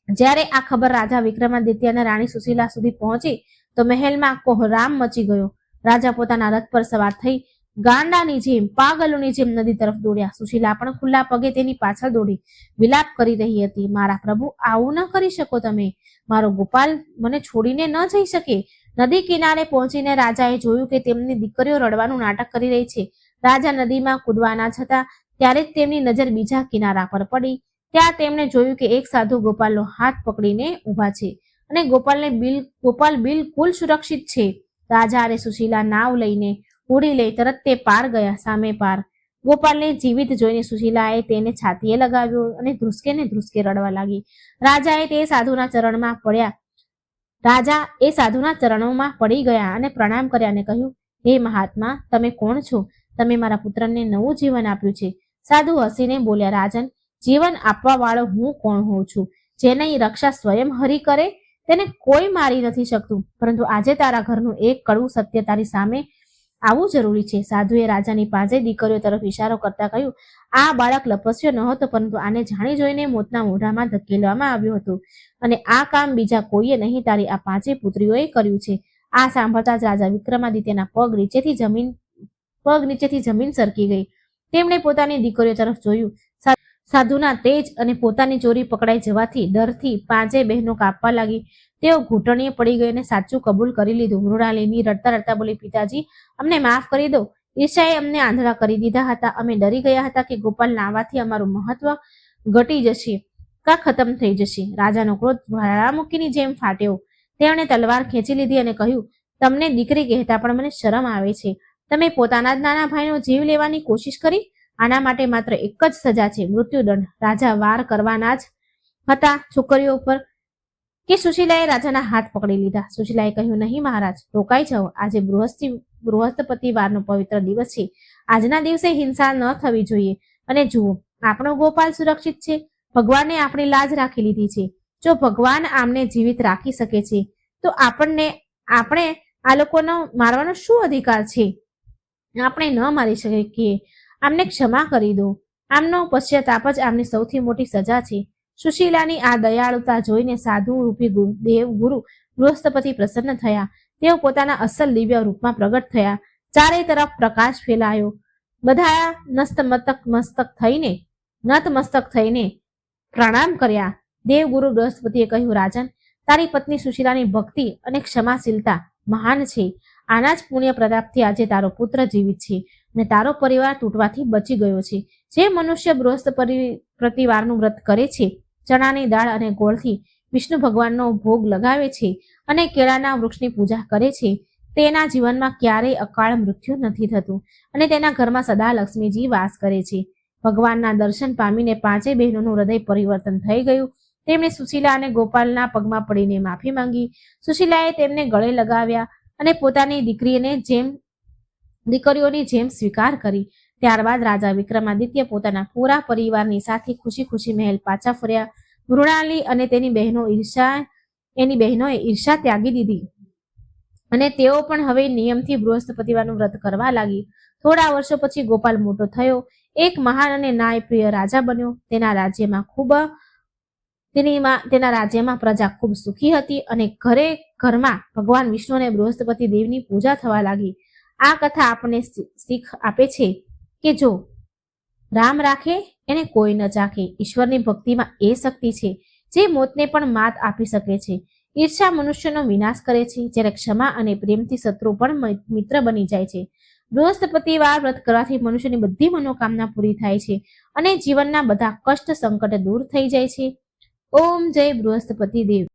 જ્યારે આ ખબર રાજા વિક્રમાદિત્ય અને રાણી સુશીલા સુધી પહોંચી તો મહેલમાં કોહરામ મચી ગયો. રાજા પોતાના રથ પર સવાર થઈ ગાંડાની જેમ, પાગલોની જેમ નદી તરફ દોડ્યા. સુશીલા પણ ખુલ્લા પગે તેની પાછળ દોડી વિલાપ કરી રહી હતી. મારા પ્રભુ, આવું ન કરી શકો તમે. મારો ગોપાલ મને છોડીને ન જઈ શકે. નદી કિનારે પહોંચીને રાજાએ જોયું કે તેમની દીકરીઓ રડવાનું નાટક કરી રહી છે. રાજા નદીમાં કૂદવાના જ હતા ત્યારે જ તેમની નજર બીજા કિનારા પર પડી. ત્યાં તેમણે જોયું કે એક સાધુ ગોપાલનો હાથ પકડીને ઊભા છે અને ગોપાલ બિલકુલ સુરક્ષિત છે. રાજા અને સુશીલા નાવ લઈને ઉડી લઈ તરત તે પાર ગયા, સામે પાર. ગોપાલને જીવિત જોઈને સુશીલાએ તેને છાતીએ લગાવ્યો અને ધ્રુસકે ને ધ્રુસકે રડવા લાગી. રાજા એ સાધુના ચરણોમાં પડી ગયા અને પ્રણામ કર્યા અને કહ્યું, હે મહાત્મા, તમે કોણ છો? તમે મારા પુત્રને નવું જીવન આપ્યું છે. સાધુ હસીને બોલ્યા, રાજન, જીવન આપવા વાળો હું કોણ હોઉં છું? જેની રક્ષા સ્વયં હરિ કરે તેને કોઈ મારી નથી શકતું. પરંતુ આજે તારા ઘરનું એક કડવું સત્ય તારી સામે આવવું જરૂરી છે. સાધુએ રાજાની 5 દીકરીઓ તરફ ઇશારો કરતા કહ્યું, આ બાળક લપસ્યો નહોતો, પરંતુ આને જાણી જોઈને મોતના મોઢામાં ધકેલવામાં આવ્યું હતું અને આ કામ બીજા કોઈએ નહીં, તારી આ 5 પુત્રીઓએ કર્યું છે. આ સાંભળતા જ રાજા વિક્રમાદિત્યના પગ નીચેથી જમીન સરકી ગઈ. તેમણે પોતાની દીકરીઓ તરફ જોયું. સાધુના તેજ અને પોતાની ચોરી પકડાઈ જવાથી ડરથી 5 બહેનો કાપવા લાગી. તેઓ ઘૂંટણીએ પડી ગઈ અને સાચું કબૂલ કરી લીધું. મૃણાલિની રડતા રડતા બોલી, પિતાજી, અમને માફ કરી દો. ઈર્ષાએ અમને આંધળા કરી દીધા હતા. અમે ડરી ગયા હતા કે ગોપાલના આવવાથી અમારું મહત્વ ઘટી જશે કા ખતમ થઈ જશે. રાજાનો ક્રોધ જ્વાળામુખીની જેમ ફાટ્યો. તેમણે તલવાર ખેંચી લીધી અને કહ્યું, તમને દીકરી કહેતા પણ મને શરમ આવે છે. તમે પોતાના જ નાના ભાઈનો જીવ લેવાની કોશિશ કરી. આના માટે માત્ર એક જ સજા છે, મૃત્યુદંડ. રાજા વાર કરવાના જ હતા છોકરીઓ પર કે સુશીલાએ રાજાના હાથ પકડી લીધા. સુશીલાએ કહ્યું, નહીં મહારાજ, રોકાઈ જાઓ. આજે બૃહસ્પતિવારનો પવિત્ર દિવસ છે. આજના દિવસે હિંસા ન થવી જોઈએ. અને જુઓ, આપણો ગોપાલ સુરક્ષિત છે. ભગવાને આપણી લાજ રાખી લીધી છે. જો ભગવાન આમને જીવિત રાખી શકે છે તો આપણે આ લોકોનો મારવાનો શું અધિકાર છે? આપણે ન મારી શકીએ. આમને ક્ષમા કરી દો. આમનો પશ્ચાતાપ જ આમની સૌથી મોટી સજા છે. સુશીલાની આ દયાળુતા જોઈને સાધુ રૂપી દેવગુરુ બૃહસ્પતિ પ્રસન્ન થયા. તેઓ પોતાના અસલ દિવ્ય રૂપમાં પ્રગટ થયા. ચારે તરફ પ્રકાશ ફેલાયો. બધા નતમસ્તક થઈને પ્રણામ કર્યા. દેવગુરુ બૃહસ્પતિએ કહ્યું, રાજન, તારી પત્ની સુશીલાની ભક્તિ અને ક્ષમાશીલતા મહાન છે. આના જ પુણ્ય પ્રતાપથી આજે તારો પુત્ર જીવિત છે અને તારો પરિવાર તૂટવાથી બચી ગયો છે. જે મનુષ્ય બૃહસ્પતિવારનું વ્રત કરે છે, ચણાની દાળ અને ગોળથી વિષ્ણુ ભગવાનનો ભોગ લગાવે છે અને કેળાના વૃક્ષની પૂજા કરે છે, તેના જીવનમાં ક્યારેય અકાળ મૃત્યુ નથી થતું અને તેના ઘરમાં સદા લક્ષ્મીજી વાસ કરે છે. ભગવાનના દર્શન પામીને 5 બહેનોનું હૃદય પરિવર્તન થઈ ગયું. તેમણે સુશીલા અને ગોપાલના પગમાં પડીને માફી માંગી. સુશીલાએ તેમને ગળે લગાવ્યા અને પોતાની દીકરીઓની જેમ સ્વીકાર કરી. ત્યારબાદ રાજા વિક્રમાદિત્ય પોતાના પૂરા પરિવારની સાથે ખુશી ખુશી મહેલ પાછા ફર્યા. મૃણાલી અને તેની બહેનોએ ઈર્ષા ત્યાગી દીધી અને તેઓ પણ હવે નિયમથી બૃહસ્પતિવારનું વ્રત કરવા લાગી. થોડા વર્ષો પછી ગોપાલ મોટો થયો, એક મહાન અને ન્યાયપ્રિય રાજા બન્યો. તેના રાજ્યમાં પ્રજા ખૂબ સુખી હતી અને ઘરમાં ભગવાન વિષ્ણુ અને બૃહસ્પતિ દેવની પૂજા થવા લાગી. આ કથા આપણને શીખ આપે છે કે જો રામ રાખે એને કોઈ ન ચાખે. ઈશ્વરની ભક્તિમાં એ શક્તિ છે જે મોતને પણ માત આપી શકે છે. ઈર્ષા મનુષ્યનો વિનાશ કરે છે, જ્યારે ક્ષમા અને પ્રેમથી શત્રુ પણ મિત્ર બની જાય છે. બૃહસ્પતિવાર વ્રત કરવાથી મનુષ્યની બધી મનોકામના પૂરી થાય છે અને જીવનના બધા કષ્ટ સંકટ દૂર થઈ જાય છે. ઓમ જય બૃહસ્પતિ દેવ.